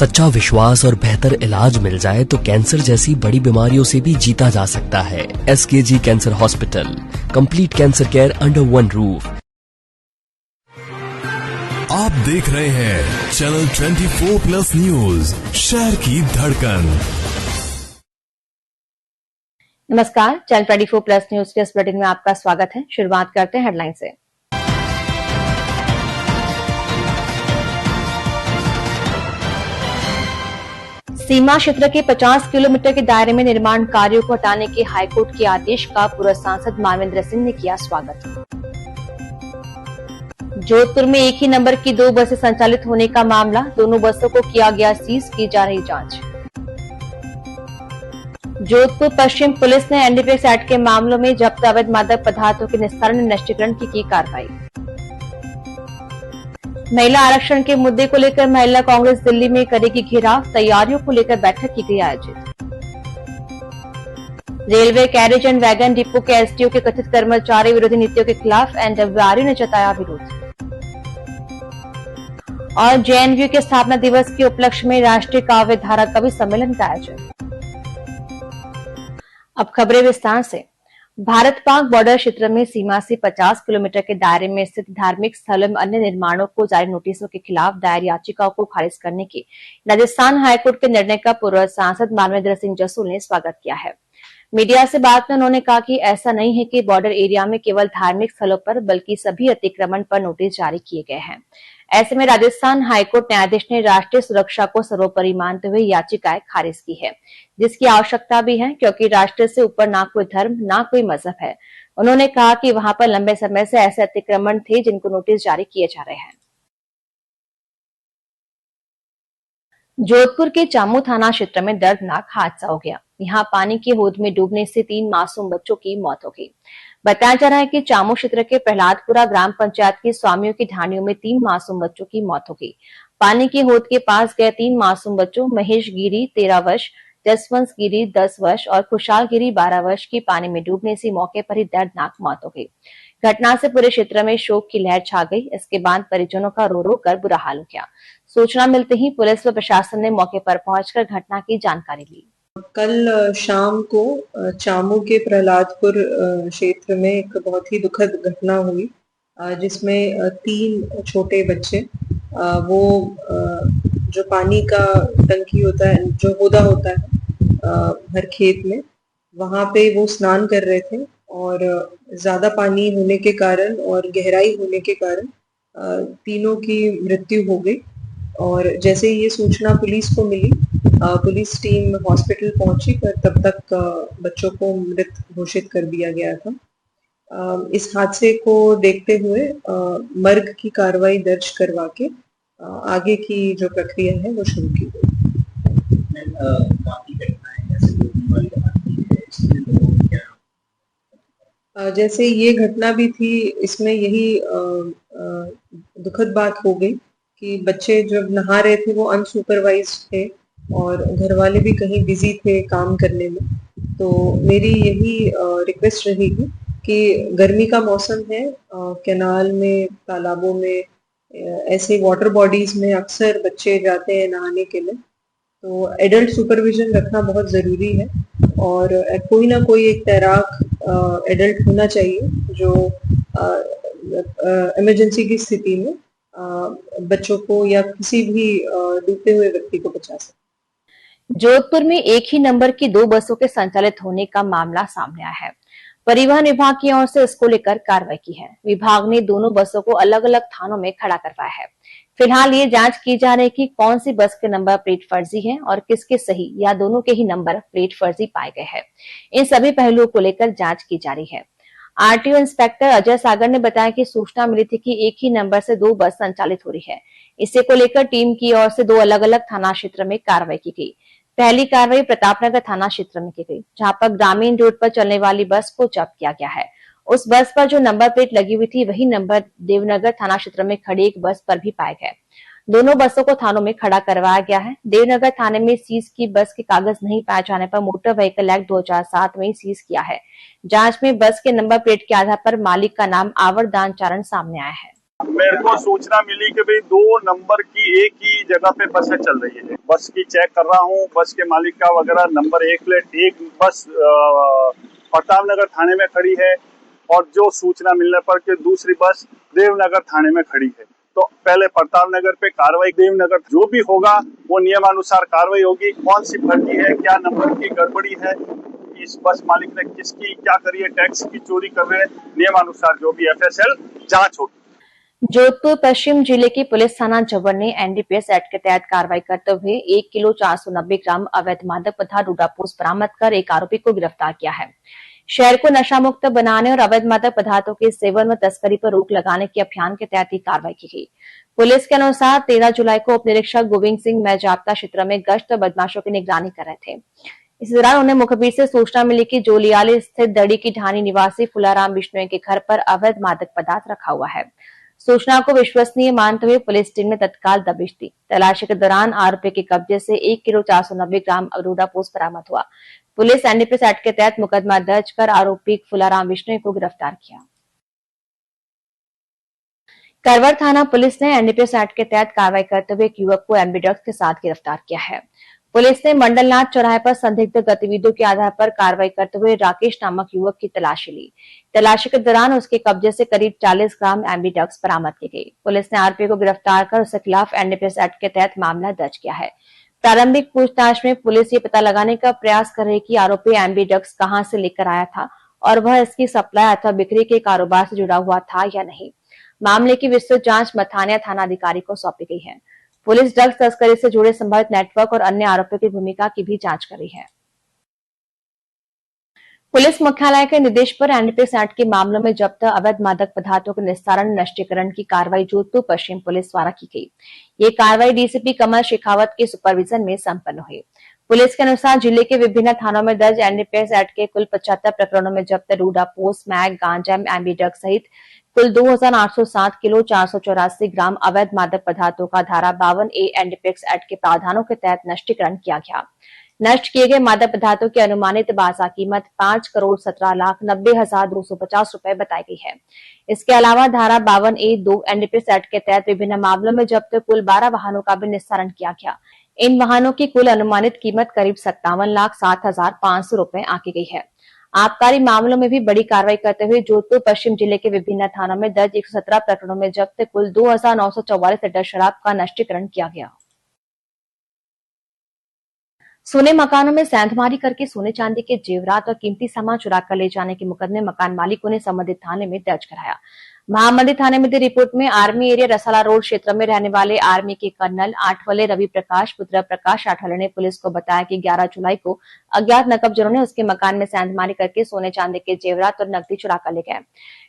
सच्चा विश्वास और बेहतर इलाज मिल जाए तो कैंसर जैसी बड़ी बीमारियों से भी जीता जा सकता है। SKG cancer hospital, complete cancer care under one roof. आप देख रहे हैं चैनल 24+ न्यूज, शहर की धड़कन। नमस्कार, चैनल 24+ न्यूज के इस बुलेटिन में आपका स्वागत है। शुरुआत करते हैं हेडलाइन से। सीमा क्षेत्र के 50 किलोमीटर के दायरे में निर्माण कार्यों को हटाने के हाईकोर्ट के आदेश का पूर्व सांसद मानवेंद्र सिंह ने किया स्वागत। जोधपुर में एक ही नंबर की 2 बसें संचालित होने का मामला, दोनों बसों को किया गया सीज, की जा रही जांच। जोधपुर पश्चिम पुलिस ने NDPS एक्ट के मामलों में जब्त अवैध मादक पदार्थों के निस्तारण नष्टीकरण की कार्रवाई। महिला आरक्षण के मुद्दे को लेकर महिला कांग्रेस दिल्ली में करेगी घेराव, तैयारियों को लेकर बैठक की गई आयोजित। Railway carriage and wagon depot के SDO के कथित कर्मचारी विरोधी नीतियों के खिलाफ एनडब्ल्यूआरयू ने जताया विरोध। और JNU के स्थापना दिवस के उपलक्ष्य में राष्ट्रीय काव्य धारा कवि सम्मेलन का आयोजन। अब खबरें विस्तार से। भारत पाक बॉर्डर क्षेत्र में सीमा से 50 किलोमीटर के दायरे में स्थित धार्मिक स्थलों में अन्य निर्माणों को जारी नोटिसों के खिलाफ दायर याचिकाओं को खारिज करने के राजस्थान हाईकोर्ट के निर्णय का पूर्व सांसद मानवेंद्र सिंह जसूल ने स्वागत किया है। मीडिया से बात में उन्होंने कहा कि ऐसा नहीं है कि बॉर्डर एरिया में केवल धार्मिक स्थलों पर बल्कि सभी अतिक्रमण पर नोटिस जारी किए गए हैं। ऐसे में राजस्थान हाईकोर्ट न्यायाधीश ने राष्ट्रीय सुरक्षा को सर्वोपरि मानते हुए याचिकाएं खारिज की है, जिसकी आवश्यकता भी है क्योंकि राष्ट्र से ऊपर ना कोई धर्म ना कोई मजहब है। उन्होंने कहा कि वहां पर लंबे समय से ऐसे अतिक्रमण थे जिनको नोटिस जारी किए जा रहे हैं। जोधपुर के चामू थाना क्षेत्र में दर्दनाक हादसा हो गया। यहाँ पानी की होद में डूबने से 3 मासूम बच्चों की मौत हो गई। बताया जा रहा है कि चामू क्षेत्र के प्रहलादपुरा ग्राम पंचायत की स्वामियों की ढाणियों में 3 मासूम बच्चों की मौत हो गई। पानी की होद के पास गए 3 मासूम बच्चों महेश गिरी 13 वर्ष, जसवंत गिरी 10 वर्ष और खुशहाल गिरी 12 वर्ष की पानी में डूबने से मौके पर ही दर्दनाक मौत हो गई। घटना से पूरे क्षेत्र में शोक की लहर छा गई। इसके बाद परिजनों का रो रो कर बुरा हाल हो गया। सूचना मिलते ही पुलिस व प्रशासन ने मौके पर पहुंचकर घटना की जानकारी ली। कल शाम को चामू के प्रहलादपुर क्षेत्र में एक बहुत ही दुखद घटना हुई, जिसमें 3 छोटे बच्चे वो जो पानी का टंकी होता है, जो होदा होता है हर खेत में, वहां पे वो स्नान कर रहे थे और ज्यादा पानी होने के कारण और गहराई होने के कारण तीनों की मृत्यु हो गई। और जैसे ये सूचना पुलिस को मिली, पुलिस टीम हॉस्पिटल पहुंची, पर तब तक बच्चों को मृत घोषित कर दिया गया था। इस हादसे को देखते हुए मर्ग की कार्रवाई दर्ज करवा के आगे की जो प्रक्रिया है वो शुरू की गई। जैसे ये घटना भी थी, इसमें यही दुखद बात हो गई कि बच्चे जब नहा रहे थे वो अनसुपरवाइज्ड थे और घर वाले भी कहीं बिजी थे काम करने में। तो मेरी यही रिक्वेस्ट रहेगी कि गर्मी का मौसम है, कैनाल में, तालाबों में, ऐसे वाटर बॉडीज में अक्सर बच्चे जाते हैं नहाने के लिए, तो एडल्ट सुपरविजन रखना बहुत ज़रूरी है। और कोई ना कोई एक तैराक एडल्ट होना चाहिए जो इमरजेंसी की स्थिति में बच्चों को या किसी भी डूबते हुए व्यक्ति को बचा सके। जोधपुर में एक ही नंबर की 2 बसों के संचालित होने का मामला सामने आया है। परिवहन विभाग की ओर से इसको लेकर कार्रवाई की है। विभाग ने दोनों बसों को अलग अलग थानों में खड़ा करवाया है। फिलहाल ये जांच की जा रही है कि कौन सी बस के नंबर प्लेट फर्जी है और किसके सही या दोनों के ही नंबर प्लेट फर्जी पाए गए हैं। इन सभी पहलुओं को लेकर जांच की जा रही है। RTO इंस्पेक्टर अजय सागर ने बताया कि सूचना मिली थी कि एक ही नंबर से 2 बस संचालित हो रही है। इसे को लेकर टीम की ओर से 2 अलग अलग थाना क्षेत्र में कार्रवाई की गई। पहली कार्रवाई प्रतापनगर थाना क्षेत्र में की गई, जहां पर ग्रामीण रोड पर चलने वाली बस को जब्त किया गया है। उस बस पर जो नंबर प्लेट लगी हुई थी वही नंबर देवनगर थाना क्षेत्र में खड़ी एक बस पर भी पाए गए। दोनों बसों को थानों में खड़ा करवाया गया है। देवनगर थाने में सीज की बस के कागज नहीं पाए जाने पर मोटर व्हीकल एक्ट 2007 में सीज किया है। जांच में बस के नंबर प्लेट के आधार पर मालिक का नाम आवर दान चारण सामने आया है। मेरे को सूचना मिली कि भाई 2 नंबर की एक ही जगह पे बसें चल रही है। बस की चेक कर रहा हूँ, बस के मालिक का वगैरह नंबर 1 प्लेट एक बस प्रताप नगर थाने में खड़ी है और जो सूचना मिलने पर कि दूसरी बस देवनगर थाने में खड़ी है। तो पहले प्रताप नगर पे कार्रवाई, देवनगर जो भी होगा वो नियमानुसार कार्रवाई होगी। कौन सी फर्जी है, क्या नंबर की गड़बड़ी है, इस बस मालिक ने किसकी क्या करी है, टैक्स की चोरी कर रहे हैं, नियमानुसार जो भी FSL जांच होगी। जोधपुर पश्चिम जिले की पुलिस थाना जबर ने NDPS एक्ट के तहत कार्रवाई करते हुए 1 किलो 490 ग्राम अवैध मादक पदार्थ डोडापोस्त बरामद कर एक आरोपी को गिरफ्तार किया है। शहर को नशा मुक्त बनाने और अवैध मादक पदार्थों के सेवन व तस्करी पर रोक लगाने के अभियान के तहत कार्रवाई की गई। पुलिस के अनुसार 13 जुलाई को उप निरीक्षक गोविंद सिंह मैजाप्ता क्षेत्र में गश्त बदमाशों की निगरानी कर रहे थे। इसी दौरान उन्हें मुखबिर से सूचना मिली कि जोलियाली स्थित दड़ी की ढानी निवासी फुलाराम बिश्नोई के घर पर अवैध मादक पदार्थ रखा हुआ है। सूचना को विश्वसनीय मानते हुए पुलिस टीम ने तत्काल दबिश दी। तलाशी के दौरान आरोपी के कब्जे से 1 किलो 490 ग्राम डोडापोस्त बरामद हुआ। पुलिस NDPS एक्ट के तहत मुकदमा दर्ज कर आरोपी फुलाराम बिश्नोई को गिरफ्तार किया। करवर थाना पुलिस ने NDPS एक्ट के तहत कार्रवाई करते हुए एक युवक को एम्बीड्रग्स के साथ गिरफ्तार किया है। पुलिस ने मंडलनाथ चौराहे पर संदिग्ध गतिविधियों के आधार पर कार्रवाई करते हुए राकेश नामक युवक की तलाशी ली। तलाशी के दौरान उसके कब्जे से करीब 40 ग्राम एम्बीड्रग्स बरामद की गई। पुलिस ने आरोपी को गिरफ्तार कर उसके खिलाफ NDPS एक्ट के तहत मामला दर्ज किया है। प्रारंभिक पूछताछ में पुलिस ये पता लगाने का प्रयास कर रही कि आरोपी एम्बीड्रग्स कहां से लेकर आया था और वह इसकी सप्लाई अथवा बिक्री के कारोबार से जुड़ा हुआ था या नहीं। मामले की विस्तृत जांच मथानिया थाना अधिकारी को सौंपी गई है। पुलिस ड्रग्स तस्करी से जुड़े संभावित नेटवर्क और अन्य आरोपियों की भूमिका की भी जांच कर रही है। पुलिस मुख्यालय के निर्देश पर NDPS एक्ट के मामलों में जब्त अवैध मादक पदार्थों के निस्तारण नष्टीकरण की कार्रवाई जोधपुर पश्चिम पुलिस द्वारा की गई। ये कार्रवाई DCP कमल शेखावत के सुपरविजन में संपन्न हुई। पुलिस के अनुसार जिले के विभिन्न थानों में दर्ज NDPS एक्ट के कुल 75 प्रकरणों में जब्त डोडापोस्त, मैग, गांजा, एम्बीड्रग्स सहित कुल 2807 किलो 484 ग्राम अवैध मादक पदार्थों का धारा 52A NDPS एक्ट के प्रावधानों के तहत नष्टीकरण किया गया। नष्ट किए गए मादक पदार्थों की अनुमानित बाजार कीमत 5,17,90,250 रुपए बताई गई है। इसके अलावा धारा 52A(2) NDPS एक्ट के तहत विभिन्न मामलों में जब्त कुल 12 वाहनों का भी निस्तारण किया गया। इन वाहनों की कुल अनुमानित कीमत करीब 57,07,500 रुपए आंकी गई है। आबकारी मामलों में भी बड़ी कार्रवाई करते हुए जोधपुर पश्चिम जिले के विभिन्न थानों में दर्ज 117 प्रकरणों में जब्त कुल 2,944 लीटर शराब का नष्टीकरण किया गया। सोने मकानों में सेंधमारी करके सोने चांदी के जेवरात और कीमती सामान चुरा कर ले जाने के मुकदमे मकान मालिकों ने संबंधित थाने में दर्ज कराया। महामंडी थाने में दी रिपोर्ट में आर्मी एरिया रसाला रोड क्षेत्र में रहने वाले आर्मी के कर्नल आठवले रवि प्रकाश पुत्र प्रकाश आठवले ने पुलिस को बताया कि 11 जुलाई को अज्ञात नकबजरों ने उसके मकान में सेंधमारी करके सोने चांदी के जेवरात और नकदी चुरा कर ले गए।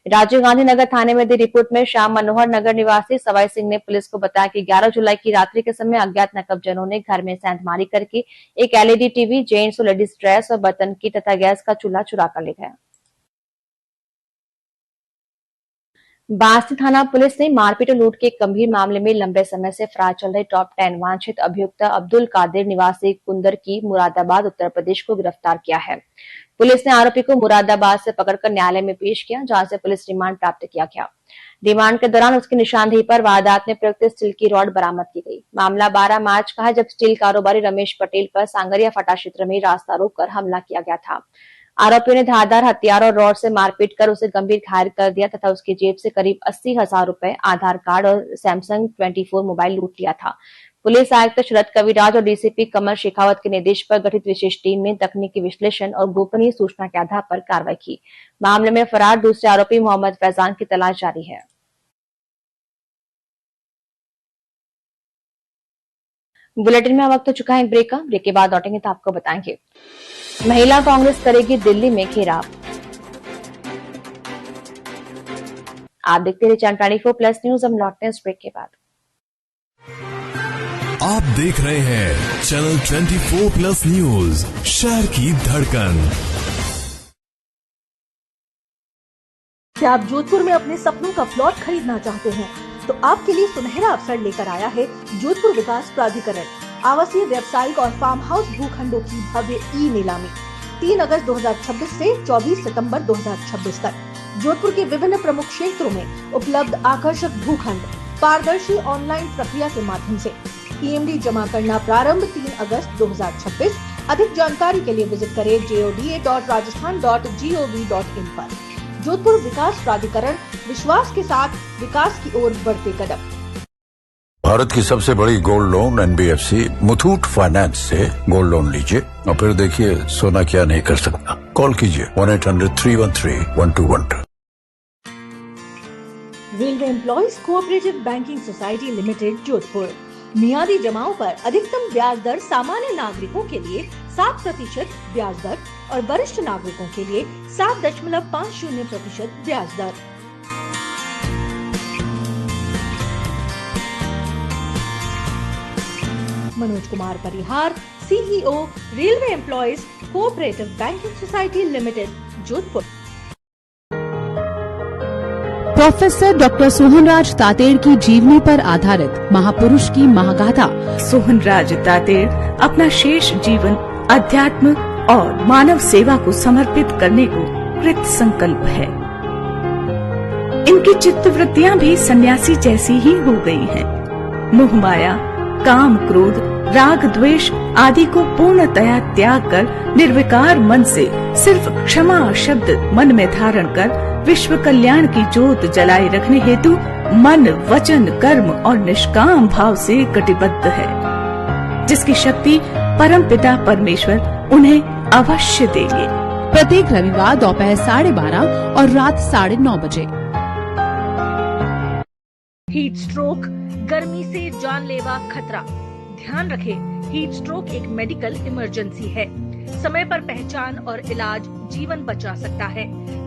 राजीव गांधी नगर थाने में दी रिपोर्ट में श्याम मनोहर नगर निवासी सवाई सिंह ने पुलिस को बताया कि 11 जुलाई की रात्रि के समय अज्ञात नकबजरों ने घर में सेंधमारी करके एक LED टीवी, जेंट्स और लेडीज ड्रेस और बर्तन की तथा गैस का चूल्हा चुरा कर ले गए। बास्ती थाना पुलिस ने मारपीट और लूट के एक गंभीर मामले में लंबे समय से फरार चल रहे टॉप 10 वांछित अभियुक्त अब्दुल कादिर निवासी कुंदर की मुरादाबाद उत्तर प्रदेश को गिरफ्तार किया है। पुलिस ने आरोपी को मुरादाबाद से पकड़कर न्यायालय में पेश किया, जहां से पुलिस रिमांड प्राप्त किया गया। रिमांड के दौरान उसकी निशानदेही पर वारदात में प्रयुक्त स्टील की रॉड बरामद की गई। मामला 12 मार्च का है, जब स्टील कारोबारी रमेश पटेल पर सांगरिया फटा क्षेत्र में रास्ता रोककर हमला किया गया था। आरोपियों ने धारदार हथियार और रॉड से मारपीट कर उसे गंभीर घायल कर दिया तथा उसकी जेब से करीब 80,000 रुपए, आधार कार्ड और सैमसंग 24 मोबाइल लूट लिया था। पुलिस आयुक्त शरद कविराज और DCP कमल शेखावत के निर्देश पर गठित विशेष टीम ने तकनीकी विश्लेषण और गोपनीय सूचना के आधार पर कार्रवाई की। मामले में फरार दूसरे आरोपी मोहम्मद फैजान की तलाश जारी है। बुलेटिन में वक्त हो चुका है एक ब्रेक का। ब्रेक के बाद लौटेंगे तो आपको बताएंगे महिला कांग्रेस करेगी दिल्ली में घेराव। आप देखते रहिए चैनल 24+ न्यूज। हम लौटते हैं इस ब्रेक के बाद। आप देख रहे हैं चैनल 24+ न्यूज, शहर की धड़कन। क्या आप जोधपुर में अपने सपनों का प्लॉट खरीदना चाहते हैं? तो आपके लिए सुनहरा अवसर लेकर आया है जोधपुर विकास प्राधिकरण। आवासीय, व्यावसायिक और फार्म हाउस भूखंडों की भव्य ई नीलामी 3 अगस्त 2026 से 24 सितंबर 2026 तक। जोधपुर के विभिन्न प्रमुख क्षेत्रों में उपलब्ध आकर्षक भूखंड पारदर्शी ऑनलाइन प्रक्रिया के माध्यम से पीएमडी जमा करना प्रारंभ 3 अगस्त 2026। अधिक जानकारी के लिए विजिट करें joda.rajasthan.gov.in पर। जोधपुर विकास प्राधिकरण, विश्वास के साथ विकास की ओर बढ़ते कदम। भारत की सबसे बड़ी gold loan NBFC Muthoot finance से गोल्ड लोन लीजिए और फिर देखिए सोना क्या नहीं कर सकता। कॉल कीजिए 1-800-313-1212। Railway employees cooperative banking society limited Jodhpur. मियादी जमाओं पर अधिकतम ब्याज दर सामान्य नागरिकों के लिए 7% ब्याज दर और वरिष्ठ नागरिकों के लिए 7.50% ब्याज दर। Manoj Kumar Parihar, CEO, railway employees cooperative banking society limited, Jodhpur. Professor doctor Sohanraj Tated की जीवनी पर आधारित महापुरुष की महागाथा। सोहनराज तातेड़ अपना शेष जीवन अध्यात्म और मानव सेवा को समर्पित करने को कृत संकल्प है। इनकी चित्तवृत्तियां भी सन्यासी जैसी ही हो गई हैं। मोह माया, काम, क्रोध, राग, द्वेष आदि को पूर्णतया त्याग कर निर्विकार मन से सिर्फ क्षमा शब्द मन में धारण कर विश्व कल्याण की ज्योत जलाए रखने हेतु मन, वचन, कर्म और निष्काम भाव से कटिबद्ध है, जिसकी शक्ति परमपिता परमेश्वर उन्हें अवश्य देंगे। प्रत्येक रविवार दोपहर 12:30 और रात 9:30 बजे। हीट स्ट्रोक, गर्मी से जानलेवा खतरा। ध्यान रखें, हीट स्ट्रोक एक मेडिकल इमरजेंसी है। समय पर पहचान और इलाज जीवन बचा सकता है।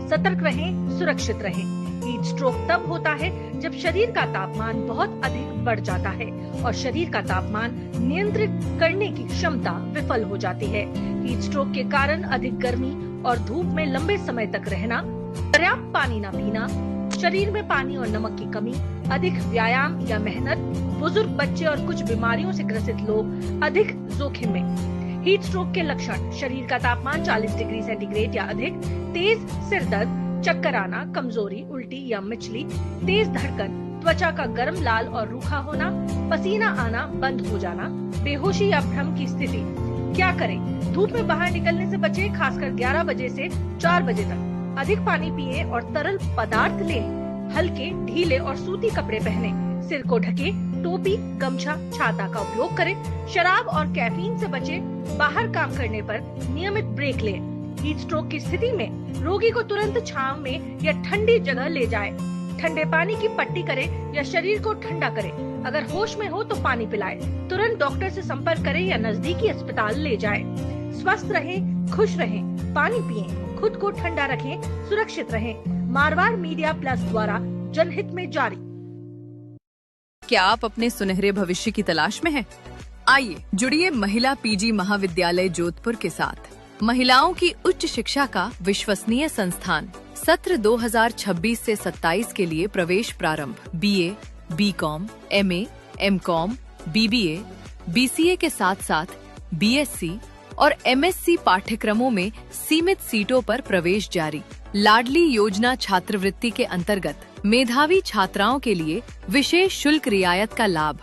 सतर्क रहें, सुरक्षित रहें। हीट स्ट्रोक तब होता है जब शरीर का तापमान बहुत अधिक बढ़ जाता है और शरीर का तापमान नियंत्रित करने की क्षमता विफल हो जाती है। हीट स्ट्रोक के कारण अधिक गर्मी और धूप में लंबे समय तक रहना, पर्याप्त पानी न पीना, शरीर में पानी और नमक की कमी, अधिक व्यायाम या मेहनत, बुजुर्ग, बच्चे और कुछ बीमारियों से ग्रसित लोग अधिक जोखिम में। हीट स्ट्रोक के लक्षण: शरीर का तापमान 40 डिग्री सेंटीग्रेड या अधिक, तेज सिर दर्द, चक्कर आना, कमजोरी, उल्टी या मिचली, तेज धड़कन, त्वचा का गर्म, लाल और रूखा होना, पसीना आना बंद हो जाना, बेहोशी या भ्रम की स्थिति। क्या करें? धूप में बाहर निकलने से बचें, खासकर 11 बजे से 4 बजे तक। अधिक पानी पिए और तरल पदार्थ लें। हल्के, ढीले और सूती कपड़े पहने। सिर को ढके, टोपी, गमछा, छाता का उपयोग करें। शराब और कैफीन से बचें। बाहर काम करने पर नियमित ब्रेक लें। हीट स्ट्रोक की स्थिति में रोगी को तुरंत छांव में या ठंडी जगह ले जाएं। ठंडे पानी की पट्टी करें या शरीर को ठंडा करें। अगर होश में हो तो पानी पिलाएं। तुरंत डॉक्टर से संपर्क करें या नजदीकी अस्पताल ले जाएं। स्वस्थ रहें, खुश रहें, पानी पिएं, खुद को ठंडा रखें, सुरक्षित रहें। मारवाड़ मीडिया प्लस द्वारा जनहित में जारी। क्या आप अपने सुनहरे भविष्य की तलाश में हैं? आइए जुड़िए महिला पीजी महाविद्यालय जोधपुर के साथ। महिलाओं की उच्च शिक्षा का विश्वसनीय संस्थान। सत्र 2026 से 27 के लिए प्रवेश प्रारंभ। BA, BCom, MA, MCom, BBA, BCA के साथ साथ बीएससी और एमएससी पाठ्यक्रमों में सीमित सीटों पर प्रवेश जारी। लाडली योजना छात्रवृत्ति के अंतर्गत मेधावी छात्राओं के लिए विशेष शुल्क रियायत का लाभ।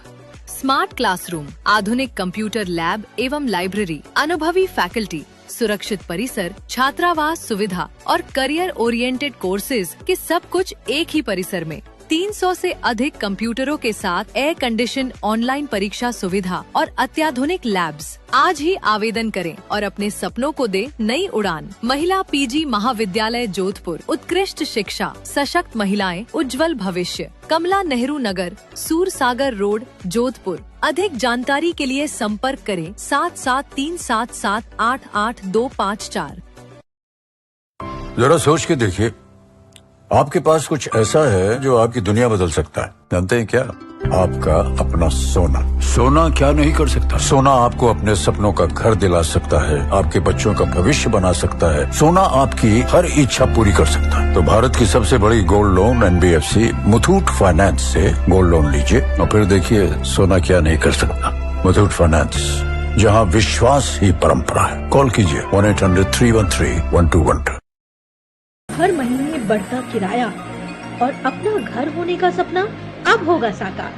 स्मार्ट क्लासरूम, आधुनिक कंप्यूटर लैब एवं लाइब्रेरी, अनुभवी फैकल्टी, सुरक्षित परिसर, छात्रावास सुविधा और करियर ओरिएंटेड कोर्सेज के सब कुछ एक ही परिसर में। 300 से अधिक कंप्यूटरों के साथ एयर कंडीशन ऑनलाइन परीक्षा सुविधा और अत्याधुनिक लैब्स। आज ही आवेदन करें और अपने सपनों को दे नई उड़ान। महिला पीजी महाविद्यालय जोधपुर, उत्कृष्ट शिक्षा, सशक्त महिलाएं, उज्जवल भविष्य। कमला नेहरू नगर, सूरसागर रोड, जोधपुर। अधिक जानकारी के लिए संपर्क करें 7737788254। जरा सोच के देखिए, आपके पास कुछ ऐसा है जो आपकी दुनिया बदल सकता है। जानते हैं क्या? आपका अपना सोना। सोना क्या नहीं कर सकता? सोना आपको अपने सपनों का घर दिला सकता है, आपके बच्चों का भविष्य बना सकता है। सोना आपकी हर इच्छा पूरी कर सकता है। तो भारत की सबसे बड़ी gold loan NBFC Muthoot finance से गोल्ड लोन लीजिए और फिर देखिए सोना क्या नहीं कर सकता। मुथूट फाइनेंस, जहां विश्वास ही परंपरा है। कॉल कीजिए 1-800-313-1212। हर महीने बढ़ता किराया और अपना घर होने का सपना अब होगा साकार।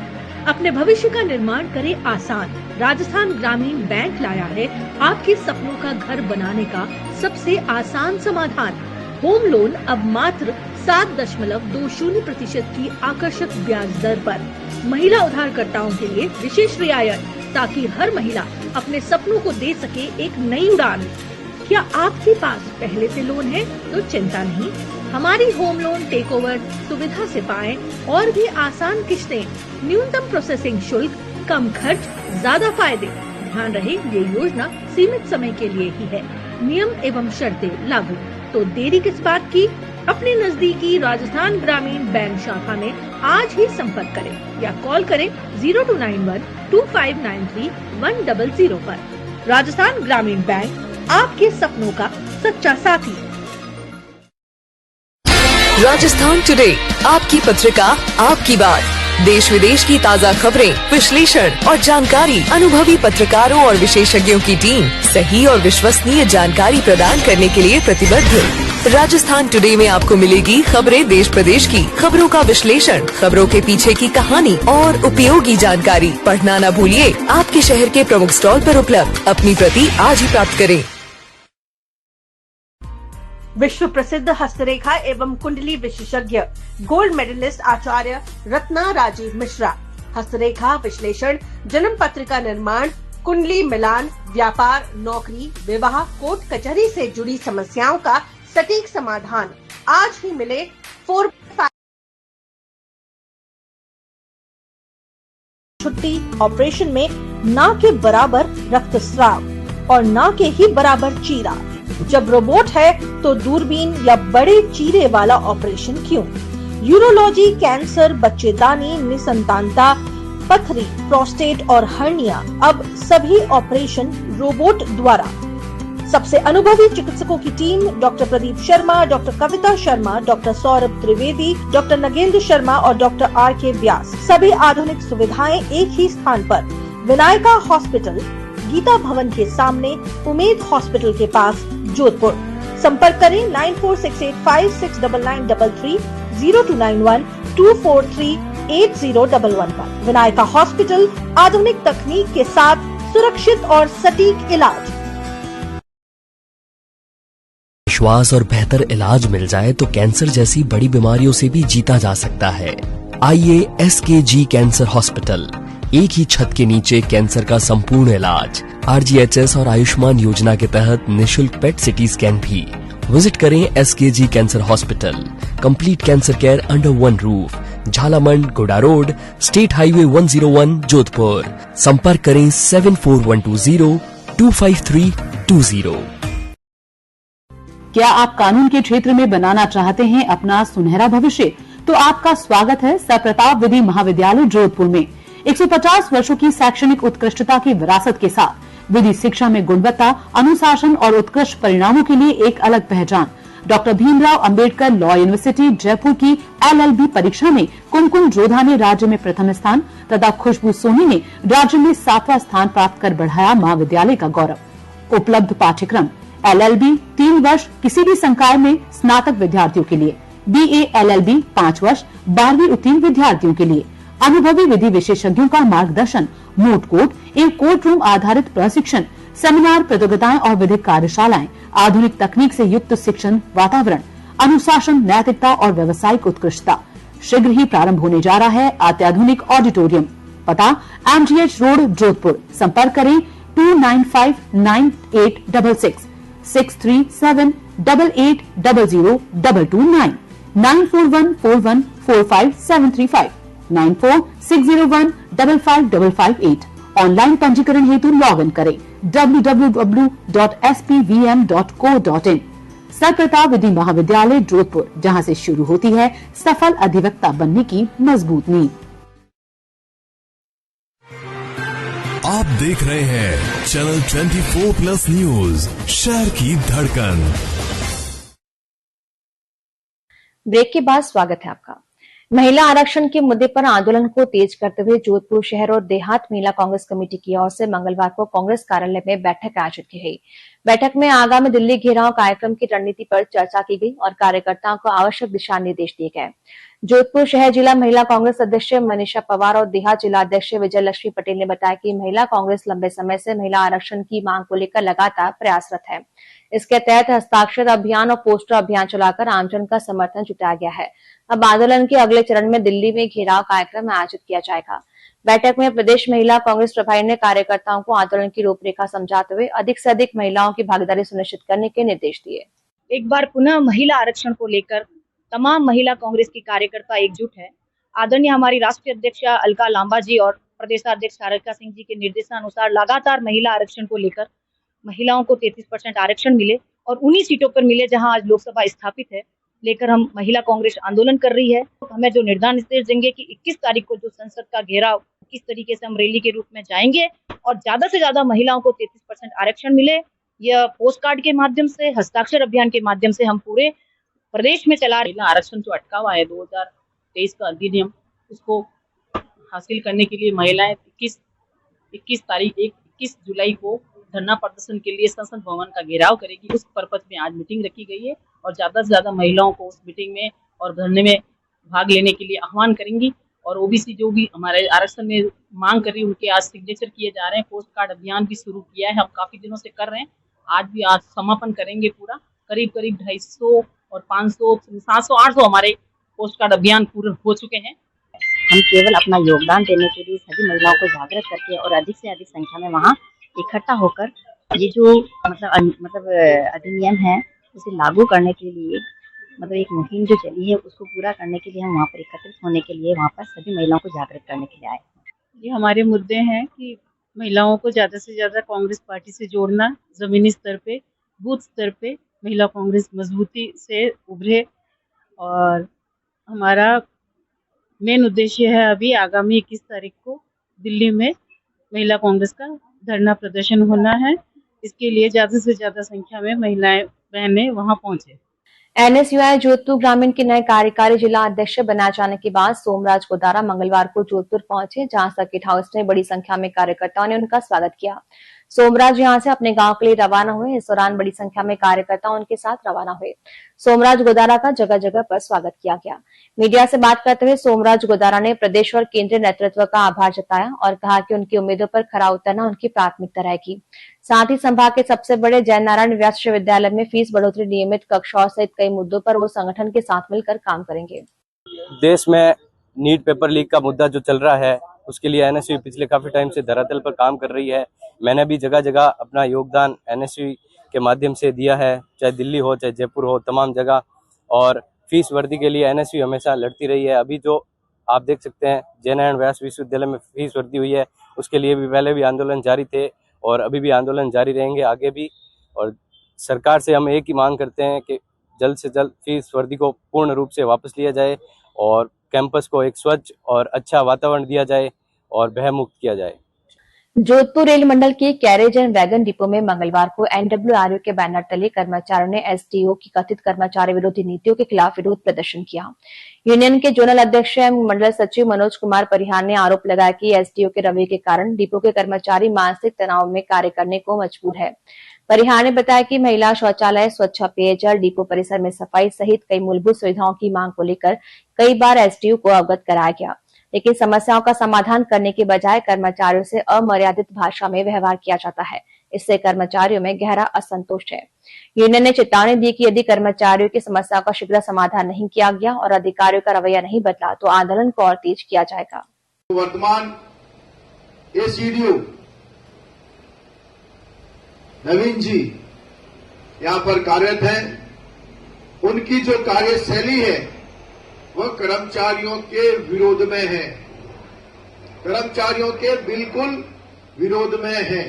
अपने भविष्य का निर्माण करे आसान। राजस्थान ग्रामीण बैंक लाया है आपके सपनों का घर बनाने का सबसे आसान समाधान। होम लोन अब मात्र 7.20% की आकर्षक ब्याज दर पर। महिला उधारकर्ताओं के लिए विशेष रियायत, ताकि हर महिला अपने सपनों को दे सके एक नई उड़ान। क्या आपके पास पहले से लोन है तो चिंता नहीं, हमारी होम लोन टेक ओवर सुविधा से पाएं और भी आसान किश्तें, न्यूनतम प्रोसेसिंग शुल्क, कम खर्च, ज्यादा फायदे। ध्यान रहे ये योजना सीमित समय के लिए ही है, नियम एवं शर्तें लागू। तो देरी किस बात की, अपने नजदीकी राजस्थान ग्रामीण बैंक शाखा में आज ही संपर्क करें या कॉल करें 0291 2593 100 पर। राजस्थान ग्रामीण बैंक, आपके सपनों का सच्चा साथी। राजस्थान टुडे, आपकी पत्रिका, आपकी बात। देश विदेश की ताज़ा खबरें, विश्लेषण और जानकारी, अनुभवी पत्रकारों और विशेषज्ञों की टीम सही और विश्वसनीय जानकारी प्रदान करने के लिए प्रतिबद्ध। राजस्थान टुडे में आपको मिलेगी खबरें देश प्रदेश की, खबरों का विश्लेषण, खबरों के पीछे की कहानी और उपयोगी जानकारी। पढ़ना न भूलिए, आपके शहर के प्रमुख स्टॉल पर उपलब्ध। अपनी प्रति आज ही प्राप्त करें। विश्व प्रसिद्ध हस्तरेखा एवं कुंडली विशेषज्ञ गोल्ड मेडलिस्ट आचार्य रत्ना राजीव मिश्रा। हस्तरेखा विश्लेषण, जन्म पत्रिका निर्माण, कुंडली मिलान, व्यापार, नौकरी, विवाह, कोर्ट कचहरी से जुड़ी समस्याओं का सटीक समाधान। आज ही मिले 4-5 छुट्टी ऑपरेशन में ना के बराबर रक्तस्राव और ना के ही बराबर चीरा। जब रोबोट है तो दूरबीन या बड़े चीरे वाला ऑपरेशन क्यों? यूरोलॉजी, कैंसर, बच्चेदानी, निसंतानता, पथरी, प्रोस्टेट और हर्निया, अब सभी ऑपरेशन रोबोट द्वारा। सबसे अनुभवी चिकित्सकों की टीम, doctor Pradeep Sharma, doctor Kavita Sharma, doctor Saurabh Trivedi, doctor Nagendra Sharma और डॉक्टर R.K. व्यास। सभी आधुनिक सुविधाएं एक ही स्थान पर। विनायका हॉस्पिटल, गीता भवन के सामने, उमेद हॉस्पिटल के पास, जोधपुर। संपर्क करें 9468569933, 0291 243 8011 पर। विनायका हॉस्पिटल, आधुनिक तकनीक के साथ सुरक्षित और सटीक इलाज। विश्वास और बेहतर इलाज मिल जाए तो कैंसर जैसी बड़ी बीमारियों से भी जीता जा सकता है। आइए SKG कैंसर हॉस्पिटल, एक ही छत के नीचे कैंसर का संपूर्ण इलाज। RGHS और आयुष्मान योजना के तहत निशुल्क पेट सिटी स्कैन भी। विजिट करें SKG cancer hospital, complete cancer care under one roof, Jhalamand, गोडा रोड, स्टेट हाईवे 101, जोधपुर। संपर्क करें 74120 25320। क्या आप कानून के क्षेत्र में बनाना चाहते हैं अपना सुनहरा भविष्य? तो आपका स्वागत है सप्रताप विधि महाविद्यालय जोधपुर में। 150 वर्षों की शैक्षणिक उत्कृष्टता की विरासत के साथ विधि शिक्षा में गुणवत्ता, अनुशासन और उत्कृष्ट परिणामों के लिए एक अलग पहचान। Doctor Bhimrao Ambedkar law university Jaipur की LLB परीक्षा में कुमकुम जोधा ने राज्य में प्रथम स्थान तथा खुशबू सोनी ने राज्य में 7वां स्थान प्राप्त कर बढ़ाया महाविद्यालय का गौरव। उपलब्ध पाठ्यक्रम LLB 3 वर्ष किसी भी संकाय में स्नातक विद्यार्थियों के लिए, BA LLB 5 वर्ष 12वीं उत्तीर्ण विद्यार्थियों के लिए। अनुभवी विधि विशेषज्ञों का मार्गदर्शन, मूट कोर्ट एवं कोर्ट रूम आधारित प्रशिक्षण, सेमिनार, प्रतियोगिताएं और विधिक कार्यशालाएं, आधुनिक तकनीक से युक्त शिक्षण वातावरण, अनुशासन, नैतिकता और व्यावसायिक उत्कृष्टता। शीघ्र ही प्रारंभ होने जा रहा है अत्याधुनिक ऑडिटोरियम। पता MGH रोड, जोधपुर। संपर्क करें 29598666 63788002229 9414145735 9460155558। ऑनलाइन पंजीकरण हेतु लॉग इन करें www.spvm.co.in। सप्रताप विधि महाविद्यालय जोधपुर, जहां से शुरू होती है सफल अधिवक्ता बनने की मजबूत नींव। आप देख रहे हैं चैनल 24+ न्यूज, शहर की धड़कन। ब्रेक के बाद स्वागत है आपका। महिला आरक्षण के मुद्दे पर आंदोलन को तेज करते हुए जोधपुर शहर और देहात महिला कांग्रेस कमेटी की ओर से मंगलवार को कांग्रेस कार्यालय में बैठक आयोजित की गई। बैठक में आगामी दिल्ली घेराव कार्यक्रम की रणनीति पर चर्चा की गई और कार्यकर्ताओं को आवश्यक दिशा निर्देश दिए गए। जोधपुर शहर जिला महिला कांग्रेस अध्यक्ष मनीषा पवार और देहात जिला अध्यक्ष विजय लक्ष्मी पटेल ने बताया कि महिला कांग्रेस लंबे समय से महिला आरक्षण की मांग को लेकर लगातार प्रयासरत है। इसके तहत हस्ताक्षर अभियान और पोस्टर अभियान चलाकर आमजन का समर्थन जुटाया गया है। अब आंदोलन के अगले चरण में दिल्ली में घेराव कार्यक्रम आयोजित किया जाएगा। बैठक में प्रदेश महिला कांग्रेस प्रभारी ने कार्यकर्ताओं को आंदोलन की रूपरेखा समझाते हुए अधिक से अधिक महिलाओं की भागीदारी सुनिश्चित करने के निर्देश दिए। एक बार पुनः महिला आरक्षण को लेकर तमाम महिला कांग्रेस की कार्यकर्ता एकजुट है। आदरणीय हमारी राष्ट्रीय अध्यक्ष अलका लांबा जी और प्रदेशाध्यक्ष सारिका सिंह जी के निर्देशानुसार लगातार महिला आरक्षण को लेकर महिलाओं को 33% आरक्षण मिले और उन्हीं सीटों पर मिले जहां आज लोकसभा स्थापित है, लेकर हम महिला कांग्रेस आंदोलन कर रही है। हमें जो निर्देश देंगे कि 21 तारीख को जो संसद का घेराव किस तरीके से हम रैली के रूप में जाएंगे और ज्यादा से ज्यादा महिलाओं को 33% आरक्षण मिले, यह पोस्ट कार्ड के माध्यम से, हस्ताक्षर अभियान के माध्यम से हम पूरे प्रदेश में चला रहे। आरक्षण जो अटका हुआ है 2023 का अधिनियम, उसको हासिल करने के लिए महिलाएं 21 जुलाई को धरना प्रदर्शन के लिए संसद भवन का घेराव करेगी। उस पर्पज में आज मीटिंग रखी गई है और ज्यादा से ज्यादा महिलाओं को उस मीटिंग में और धरने में भाग लेने के लिए आह्वान करेंगी। और ओबीसी जो भी हमारे आरक्षण में मांग कर रही है उनके आज सिग्नेचर किए जा रहे हैं। पोस्ट कार्ड अभियान भी शुरू किया है, हम काफी दिनों से कर रहे हैं। आज समापन करेंगे पूरा। करीब 250 और 500, 700, 800 हमारे पोस्ट कार्ड अभियान पूरे हो चुके हैं। हम केवल अपना योगदान देने के लिए सभी महिलाओं को जागृत करके और अधिक से अधिक संख्या में वहाँ इकट्ठा होकर ये जो मतलब अधिनियम है उसे लागू करने के लिए एक मुहिम जो चली है उसको पूरा करने के लिए हम वहाँ पर एकत्रित होने के लिए वहाँ पर सभी महिलाओं को जागृत करने के लिए आए। ये हमारे मुद्दे हैं कि महिलाओं को ज्यादा से ज्यादा कांग्रेस पार्टी से जोड़ना, जमीनी स्तर पे, बूथ स्तर पे महिला कांग्रेस मजबूती से उभरे। और हमारा मेन उद्देश्य है अभी आगामी 21 तारीख को दिल्ली में महिला कांग्रेस का धरना प्रदर्शन होना है। इसके लिए ज्यादा से ज्यादा संख्या में महिलाएं बहनें वहां पहुंचे। एनएसयूआई जोधपुर ग्रामीण के नए कार्यकारी जिला अध्यक्ष बनाए जाने के बाद सोमराज गोदारा मंगलवार को जोधपुर पहुंचे, जहां सर्किट हाउस में बड़ी संख्या में कार्यकर्ताओं ने उनका स्वागत किया। सोमराज यहां से अपने गांव के लिए रवाना हुए। इस दौरान बड़ी संख्या में कार्यकर्ता उनके साथ रवाना हुए। सोमराज गोदारा का जगह जगह पर स्वागत किया गया। मीडिया से बात करते हुए सोमराज गोदारा ने प्रदेश और केंद्रीय नेतृत्व का आभार जताया और कहा कि उनकी उम्मीदों पर खरा उतरना उनकी प्राथमिकता रहेगी। साथ ही संभाग के सबसे बड़े जय नारायण व्यास विश्वविद्यालय में फीस बढ़ोतरी, नियमित कक्षाओं सहित कई मुद्दों पर वो संगठन के साथ मिलकर काम करेंगे। देश में नीट पेपर लीक का मुद्दा जो चल रहा है उसके लिए एनएसयू पिछले काफी टाइम से धरातल पर काम कर रही है। मैंने भी जगह जगह अपना योगदान एनएसयू के माध्यम से दिया है, चाहे दिल्ली हो चाहे जयपुर हो, तमाम जगह। और फीस वर्दी के लिए एनएसयू हमेशा लड़ती रही है। अभी जो आप देख सकते हैं जय नारायण व्यास विश्वविद्यालय में फीस वर्दी हुई है, उसके लिए भी पहले भी आंदोलन जारी थे और अभी भी आंदोलन जारी रहेंगे आगे भी। और सरकार से हम एक ही मांग करते हैं कि जल्द से जल्द फीस वर्दी को पूर्ण रूप से वापस लिया जाए और कैंपस को एक स्वच्छ और अच्छा वातावरण दिया जाए और भय मुक्त किया जाए। जोधपुर रेल मंडल के कैरेज एंड वैगन डिपो में मंगलवार को एनडब्ल्यूआरयू के बैनर तले कर्मचारियों ने एसडीओ की कथित कर्मचारी विरोधी नीतियों के खिलाफ विरोध प्रदर्शन किया। यूनियन के जोनल अध्यक्ष एवं मंडल सचिव मनोज कुमार परिहार ने आरोप लगाया कि एसडीओ के रवैये के कारण डिपो के कर्मचारी मानसिक तनाव में कार्य करने को मजबूर है। परिहार ने बताया कि महिला शौचालय, स्वच्छ पेयजल, डिपो परिसर में सफाई सहित कई मूलभूत सुविधाओं की मांग को लेकर कई बार एसडीओ को अवगत कराया गया, लेकिन समस्याओं का समाधान करने के बजाय कर्मचारियों से अमर्यादित भाषा में व्यवहार किया जाता है। इससे कर्मचारियों में गहरा असंतोष है। यूनियन ने चेतावनी दी कि यदि कर्मचारियों की समस्याओं का शीघ्र समाधान नहीं किया गया और अधिकारियों का रवैया नहीं बदला तो आंदोलन को और तेज किया जाएगा। वर्तमान एसईडीओ नवीन जी यहाँ पर कार्यरत हैं। उनकी जो कार्यशैली है वह कर्मचारियों के विरोध में है, कर्मचारियों के बिल्कुल विरोध में है।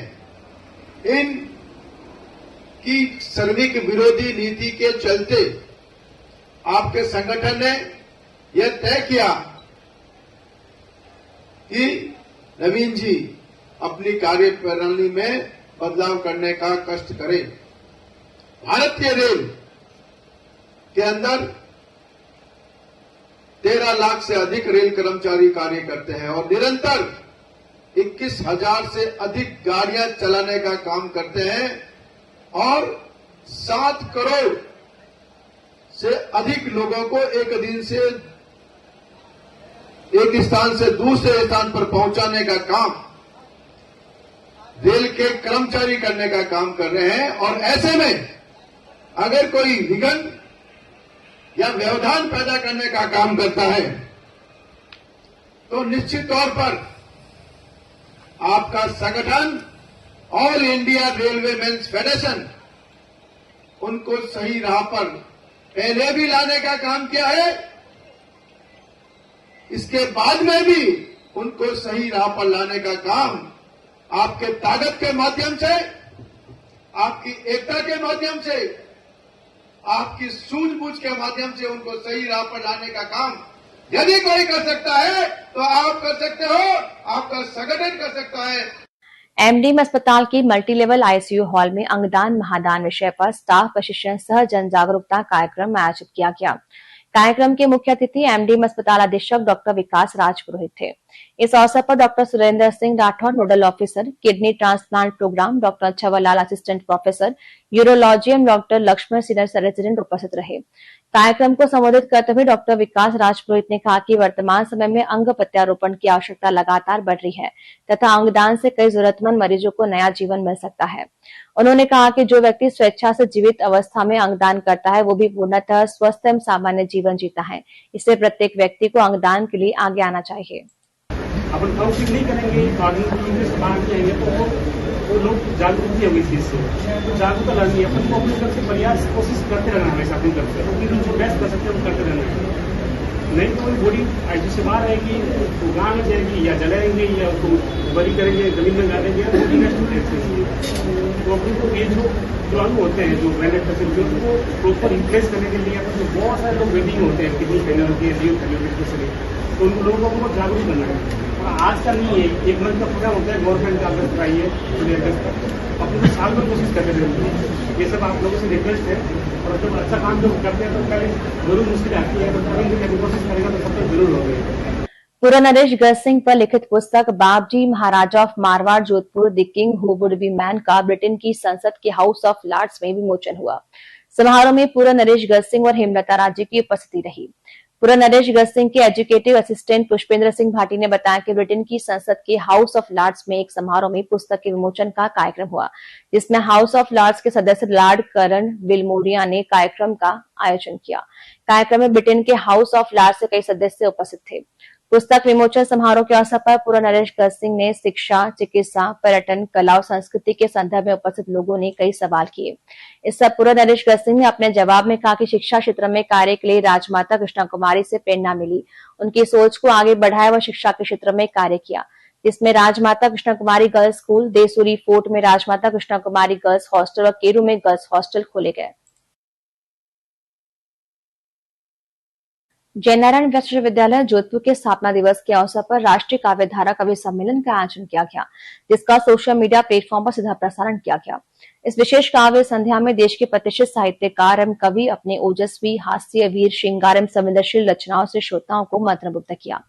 इन की श्रमिक विरोधी नीति के चलते आपके संगठन ने यह तय किया कि नवीन जी अपनी कार्यप्रणाली में बदलाव करने का कष्ट करें। भारतीय रेल के अंदर 13 लाख से अधिक रेल कर्मचारी कार्य करते हैं और निरंतर 21,000 से अधिक गाड़ियां चलाने का काम करते हैं। और 7 करोड़ से अधिक लोगों को एक दिन से एक स्थान से दूसरे स्थान पर पहुंचाने का काम रेल के कर्मचारी करने का काम कर रहे हैं। और ऐसे में अगर कोई विघ्न या व्यवधान पैदा करने का काम करता है तो निश्चित तौर पर आपका संगठन all India railway men's federation उनको सही राह पर पहले भी लाने का काम किया है, इसके बाद में भी उनको सही राह पर लाने का काम आपके ताकत के माध्यम से, आपकी एकता के माध्यम से, आपकी सूझबूझ के माध्यम से उनको सही राह पर लाने का काम यदि कोई कर सकता है तो आप कर सकते हो, आपका संगठन कर सकता है। एमडीएम अस्पताल की मल्टी लेवल आईसीयू हॉल में अंगदान महादान विषय पर स्टाफ प्रशिक्षण सह जन जागरूकता कार्यक्रम आयोजित किया गया। कार्यक्रम के मुख्य अतिथि एमडीएम अस्पताल अधीक्षक डॉक्टर विकास राज पुरोहित थे। इस अवसर पर doctor Surendra Singh Rathore nodal officer kidney transplant programme, doctor Chhavarlal assistant professor urology एवं डॉक्टर लक्ष्मण सीनियर रेजिडेंट उपस्थित रहे। कार्यक्रम को संबोधित करते हुए डॉक्टर विकास राज पुरोहित ने कहा कि वर्तमान समय में अंग प्रत्यारोपण की आवश्यकता लगातार बढ़ रही है तथा अंगदान से कई जरूरतमंद मरीजों को नया जीवन मिल सकता है। उन्होंने कहा कि जो व्यक्ति स्वेच्छा से जीवित अवस्था में अंगदान करता है वो भी पूर्णतः स्वस्थ एवं सामान्य जीवन जीता है। इससे प्रत्येक व्यक्ति को अंगदान के लिए आगे आना चाहिए। अपन काउंसलिंग नहीं करेंगे, तो वो लोग जागरूक नहीं होंगे इस चीज से, तो जागरूकता लानी है। अपन को अपनी तरफ से प्रयास कोशिश करते रहना हमेशा अपनी तरफ से, तो जो बेस्ट कर सकते हैं वो करते रहना है। नहीं तो बॉडी आईसी से बाहर रहेगी, तो गाँव में जाएगी या जलाएंगे या उसको बरी करेंगे, जमीन में डालेंगे, तो अपने को ये जो अंग होते हैं जो ब्रेनेट फैसिलिटी उनको प्रॉपर रिप्लेस करने के लिए तो बहुत सारे लोग वेटिंग होते हैं, किडनी फेलियर होती है, लीवर फेलियर होती है, तो उन लोगों को जागरूक करना है। आज का नहीं है, एक मंथ का प्रोग्राम होता है गवर्नमेंट का, अगस्त कराइए अपने को साल भर कोशिश करते रहते। ये सब आप लोगों से रिक्वेस्ट है, और जब अच्छा काम जो करते हैं तो पहले जरूर मुश्किल आती है, तो कोशिश करेगा तो सब तक जरूर होगी। पूरा नरेश गज सिंह पर लिखित पुस्तक Bapji Maharaja of Marwar Jodhpur the king who would be man का ब्रिटेन की संसद के हाउस ऑफ लॉर्ड्स में विमोचन हुआ। समारोह में पूरा नरेश गज सिंह और हेमलता राजे की उपस्थिति रही। पूरा नरेश गज सिंह के एजुकेटिव असिस्टेंट पुष्पेंद्र सिंह भाटी ने बताया कि ब्रिटेन की संसद के हाउस ऑफ लॉर्ड्स में एक समारोह में पुस्तक के विमोचन का कार्यक्रम हुआ, जिसमें हाउस ऑफ लॉर्ड्स के सदस्य लॉर्ड करन विल्मोरिया ने कार्यक्रम का आयोजन किया। कार्यक्रम में ब्रिटेन के हाउस ऑफ लॉर्ड्स से कई सदस्य उपस्थित थे। पुस्तक विमोचन समारोह के अवसर पर पूरा नरेश गज सिंह ने शिक्षा, चिकित्सा, पर्यटन, कला और संस्कृति के संदर्भ में उपस्थित लोगों ने कई सवाल किए। इस सब पूरा नरेश गज सिंह ने अपने जवाब में कहा कि शिक्षा क्षेत्र में कार्य के लिए राजमाता कृष्णा कुमारी से प्रेरणा मिली। उनकी सोच को आगे बढ़ाया व शिक्षा के क्षेत्र में कार्य किया, जिसमें राजमाता Krishna Kumari girls school, Desuri fort में राजमाता कृष्णा कुमारी गर्ल्स हॉस्टल और केरू में गर्ल्स हॉस्टल खोले गए। जयनारायण विश्वविद्यालय जोधपुर के स्थापना दिवस के अवसर पर राष्ट्रीय काव्यधारा कवि सम्मेलन का आयोजन किया गया, जिसका सोशल मीडिया प्लेटफॉर्म पर सीधा प्रसारण किया गया। इस विशेष काव्य संध्या में देश के प्रतिष्ठित साहित्यकार एवं कवि अपने ओजस्वी, हास्य, वीर, श्रृंगार एवं संवेदनशील रचनाओं से श्रोताओं को मंत्रमुग्ध किया।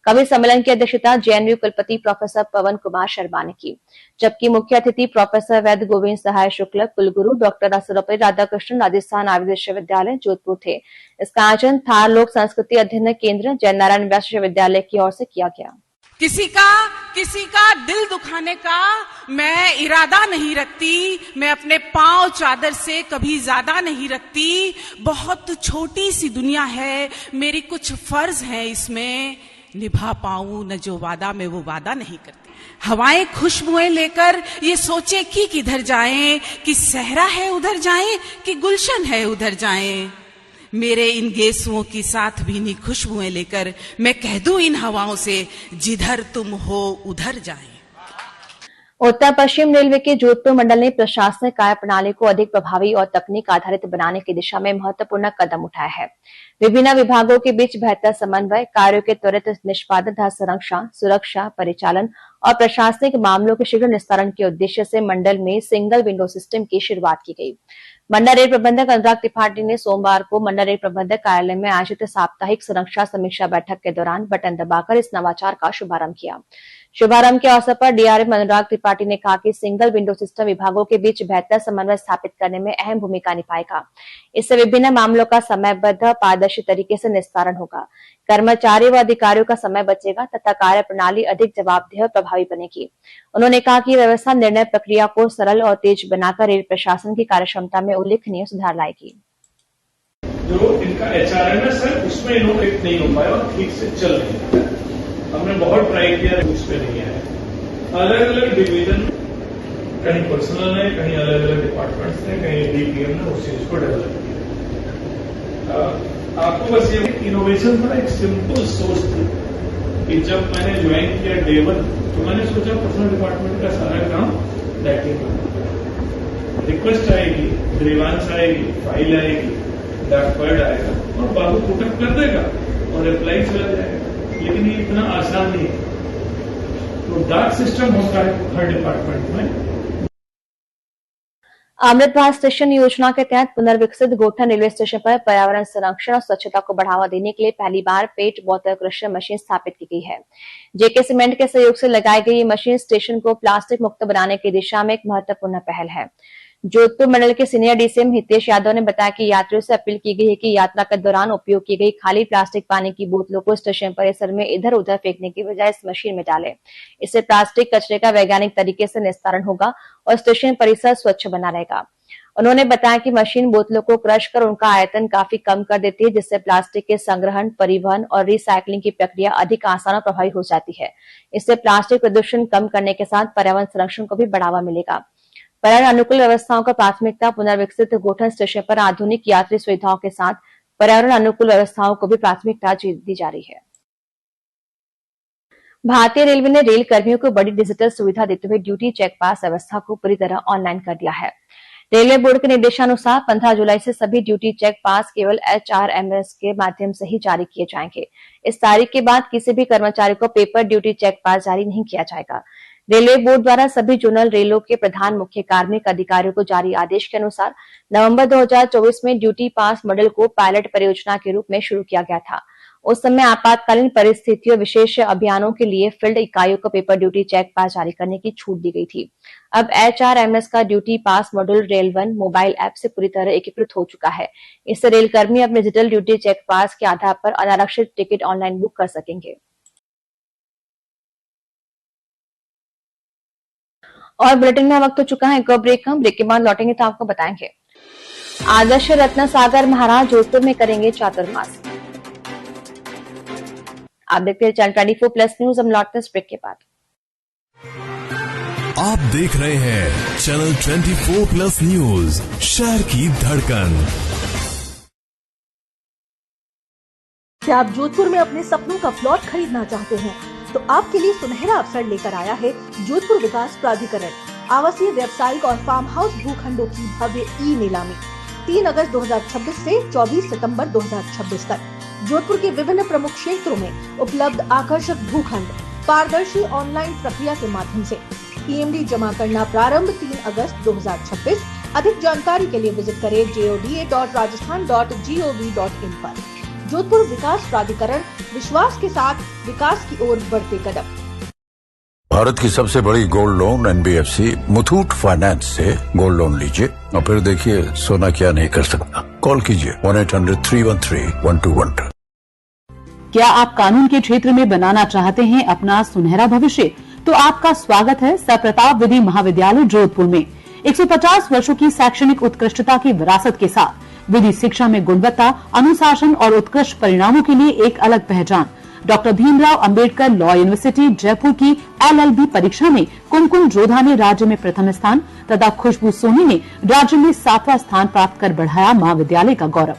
कवि सम्मेलन की अध्यक्षता जेएनयू कुलपति प्रोफेसर पवन कुमार शर्मा ने की, जबकि मुख्य अतिथि प्रोफेसर वैद्य गोविंद सहाय शुक्ल, कुलगुरु डॉक्टर सर्वपल्ली राधाकृष्णन राजस्थान आयुर्वेद विश्वविद्यालय जोधपुर थे। इसका आयोजन थार लोक संस्कृति अध्ययन केंद्र जयनारायण विश्वविद्यालय की ओर से किया गया। किसी का दिल दुखाने का मैं इरादा नहीं रखती, मैं अपने पांव चादर से कभी ज्यादा नहीं रखती। बहुत छोटी सी दुनिया है, मेरी कुछ फर्ज है इसमें, निभा पाऊं न जो वादा में वो वादा नहीं करती। हवाएं खुशबुएं लेकर ये सोचे कि किधर जाएं, कि सहरा है उधर जाएं, कि गुलशन है उधर जाएं। मेरे इन गेसुओं की साथ भीनी खुशबुएं लेकर मैं कह दूं इन हवाओं से, जिधर तुम हो उधर जाएं। उत्तर पश्चिम रेलवे के जोधपुर मंडल ने प्रशासनिक कार्य प्रणाली को अधिक प्रभावी और तकनीक आधारित बनाने की दिशा में महत्वपूर्ण कदम उठाया है। विभिन्न विभागों के बीच बेहतर समन्वय, कार्यों के त्वरित निष्पादन तथा संरक्षण, सुरक्षा, परिचालन और प्रशासनिक मामलों के शीघ्र निस्तारण के उद्देश्य से मंडल में सिंगल विंडो सिस्टम की शुरुआत की गई। मंडल रेल प्रबंधक अनुराग त्रिपाठी ने सोमवार को मंडल रेल प्रबंधक कार्यालय में आयोजित साप्ताहिक सुरक्षा समीक्षा बैठक के दौरान बटन दबाकर इस नवाचार का शुभारंभ किया। शुभारंभ के अवसर पर डीआरएम अनुराग त्रिपाठी ने कहा कि सिंगल विंडो सिस्टम विभागों के बीच बेहतर समन्वय स्थापित करने में अहम भूमिका निभाएगा। इससे विभिन्न मामलों का समयबद्ध पारदर्शी तरीके से निस्तारण होगा, कर्मचारी व अधिकारियों का समय बचेगा तथा कार्य प्रणाली अधिक जवाबदेह और प्रभावी बनेगी। उन्होंने कहा कि व्यवस्था निर्णय प्रक्रिया को सरल और तेज बनाकर रेल प्रशासन की कार्यक्षमता में उल्लेखनीय सुधार लाएगी। जो इनका एचआरएमएस है उसमें इनोवेट नहीं हो पाया और ठीक से चल नहीं पाया। हमने बहुत ट्राई किया, उसमें नहीं आया। अलग अलग डिवीजन, कहीं पर्सनल है, कहीं अलग अलग डिपार्टमेंट्स ने, कहीं डीपीएम ने उस चीज को डेवलप किया। आपको बस ये इनोवेशन पर एक सिंपल सोच थी कि जब मैंने ज्वाइन किया डे 1 तो मैंने सोचा पर्सनल डिपार्टमेंट का सारा काम बैकिंग, रिक्वेस्ट आएगी, ग्रीवांस आएगी, फाइल आएगी, डाक वर्ड आएगा और बाबू पुटअप कर देगा और रिप्लाई चला जाएगा। लेकिन ये इतना आसान नहीं है। तो डाक सिस्टम होता है हर डिपार्टमेंट में। अमृत भारत स्टेशन योजना के तहत पुनर्विकसित गोठन रेलवे स्टेशन पर पर्यावरण संरक्षण और स्वच्छता को बढ़ावा देने के लिए पहली बार पेट बोतल क्रशर मशीन स्थापित की गई है। जेके सीमेंट के सहयोग से लगाई गई ये मशीन स्टेशन को प्लास्टिक मुक्त बनाने की दिशा में एक महत्वपूर्ण पहल है। जोधपुर मंडल के सीनियर डीसीएम हितेश यादव ने बताया कि यात्रियों से अपील की गई है कि यात्रा के दौरान उपयोग की गई खाली प्लास्टिक पानी की बोतलों को स्टेशन परिसर में इधर उधर फेंकने की बजाय इस मशीन में डालें। इससे प्लास्टिक कचरे का वैज्ञानिक तरीके से निस्तारण होगा और स्टेशन परिसर स्वच्छ बना रहेगा। उन्होंने बताया कि मशीन बोतलों को क्रश कर उनका आयतन काफी कम कर देती है, जिससे प्लास्टिक के संग्रहण, परिवहन और रिसाइकलिंग की प्रक्रिया अधिक आसान और प्रभावी हो जाती है। इससे प्लास्टिक प्रदूषण कम करने के साथ पर्यावरण संरक्षण को भी बढ़ावा मिलेगा। पर्यावरण अनुकूल व्यवस्थाओं का प्राथमिकता पुनर्विकसित गोठन स्टेशन पर आधुनिक यात्री सुविधाओं के साथ पर्यावरण अनुकूल व्यवस्थाओं को भी प्राथमिकता दी जा रही है। भारतीय रेलवे ने रेल कर्मियों को बड़ी डिजिटल सुविधा देते हुए ड्यूटी चेक पास व्यवस्था को पूरी तरह ऑनलाइन कर दिया है। रेलवे बोर्ड के निर्देशानुसार 15 जुलाई से सभी ड्यूटी चेक पास केवल HRMS के माध्यम से ही जारी किए जाएंगे। इस तारीख के बाद किसी भी कर्मचारी को पेपर ड्यूटी चेक पास जारी नहीं किया जाएगा। रेलवे बोर्ड द्वारा सभी जोनल रेलों के प्रधान मुख्य कार्मिक अधिकारियों को जारी आदेश के अनुसार नवंबर 2024 में ड्यूटी पास मॉडल को पायलट परियोजना के रूप में शुरू किया गया था। उस समय आपातकालीन परिस्थितियों, विशेष अभियानों के लिए फील्ड इकाइयों को पेपर ड्यूटी चेक पास जारी करने की छूट दी गई थी। अब HRMS का ड्यूटी पास मॉड्यूल रेल 1 मोबाइल ऐप से पूरी तरह एकीकृत हो चुका है। इससे रेलकर्मी अपने डिजिटल ड्यूटी चेक पास के आधार पर अनारक्षित टिकट ऑनलाइन बुक कर सकेंगे। और बुलेटिन में वक्त हो चुका है एक ब्रेक का। ब्रेक के बाद लौटेंगे तो आपको बताएंगे आदर्श रत्न सागर महाराज जोधपुर में करेंगे चातुर्मास। आप देखते हैं चैनल 24+ न्यूज। हम लौटते हैं इस ब्रेक के बाद। आप देख रहे हैं चैनल 24+ न्यूज, शहर की धड़कन। क्या आप जोधपुर में अपने सपनों का प्लॉट खरीदना चाहते हैं तो आपके लिए सुनहरा अवसर लेकर आया है जोधपुर विकास प्राधिकरण। आवासीय, व्यावसायिक और फार्म हाउस भूखंडों की भव्य ई नीलामी 3 अगस्त 2026 से 24 सितंबर 2026 तक जोधपुर के विभिन्न प्रमुख क्षेत्रों में उपलब्ध आकर्षक भूखंड पारदर्शी ऑनलाइन प्रक्रिया के माध्यम से PMD जमा करना प्रारंभ 3 अगस्त 2026। अधिक जानकारी के लिए विजिट करें joda.rajasthan.gov.in पर। जोधपुर विकास प्राधिकरण, विश्वास के साथ विकास की ओर बढ़ते कदम। भारत की सबसे बड़ी gold loan NBFC Muthoot finance से गोल्ड लोन लीजिए और फिर देखिए सोना क्या नहीं कर सकता। कॉल कीजिए 1-800-313-1212। क्या आप कानून के क्षेत्र में बनाना चाहते हैं अपना सुनहरा भविष्य? तो आपका स्वागत है सप्रताप विधि महाविद्यालय जोधपुर में। 150 वर्षों की शैक्षणिक उत्कृष्टता की विरासत के साथ विधि शिक्षा में गुणवत्ता, अनुशासन और उत्कृष्ट परिणामों के लिए एक अलग पहचान। Doctor Bhimrao Ambedkar law university Jaipur की LLB परीक्षा में कुमकुम जोधा ने राज्य में प्रथम स्थान तथा खुशबू सोनी ने राज्य में 7वां स्थान प्राप्त कर बढ़ाया महाविद्यालय का गौरव।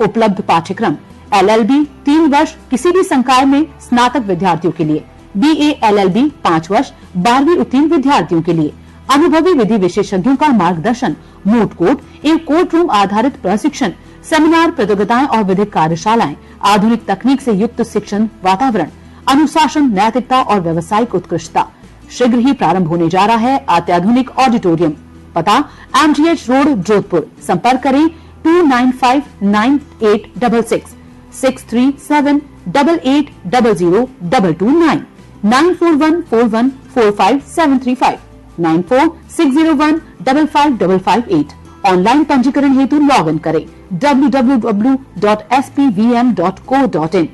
उपलब्ध पाठ्यक्रम LLB 3 वर्ष किसी भी संकाय में स्नातक विद्यार्थियों के लिए, BA LLB 5 वर्ष 12वीं उत्तीर्ण विद्यार्थियों के लिए। अनुभवी विधि विशेषज्ञों का मार्गदर्शन, मूट कोर्ट एवं कोर्ट रूम आधारित प्रशिक्षण, सेमिनार, प्रतियोगिताएं और विधिक कार्यशालाएं, आधुनिक तकनीक से युक्त शिक्षण वातावरण, अनुशासन, नैतिकता और व्यावसायिक उत्कृष्टता। शीघ्र ही प्रारंभ होने जा रहा है अत्याधुनिक ऑडिटोरियम। पता MGH रोड जोधपुर। संपर्क करें 29598666 63788000229। 9414145735, 9460155558। ऑनलाइन पंजीकरण हेतु लॉग इन करें www.spvm.co.in।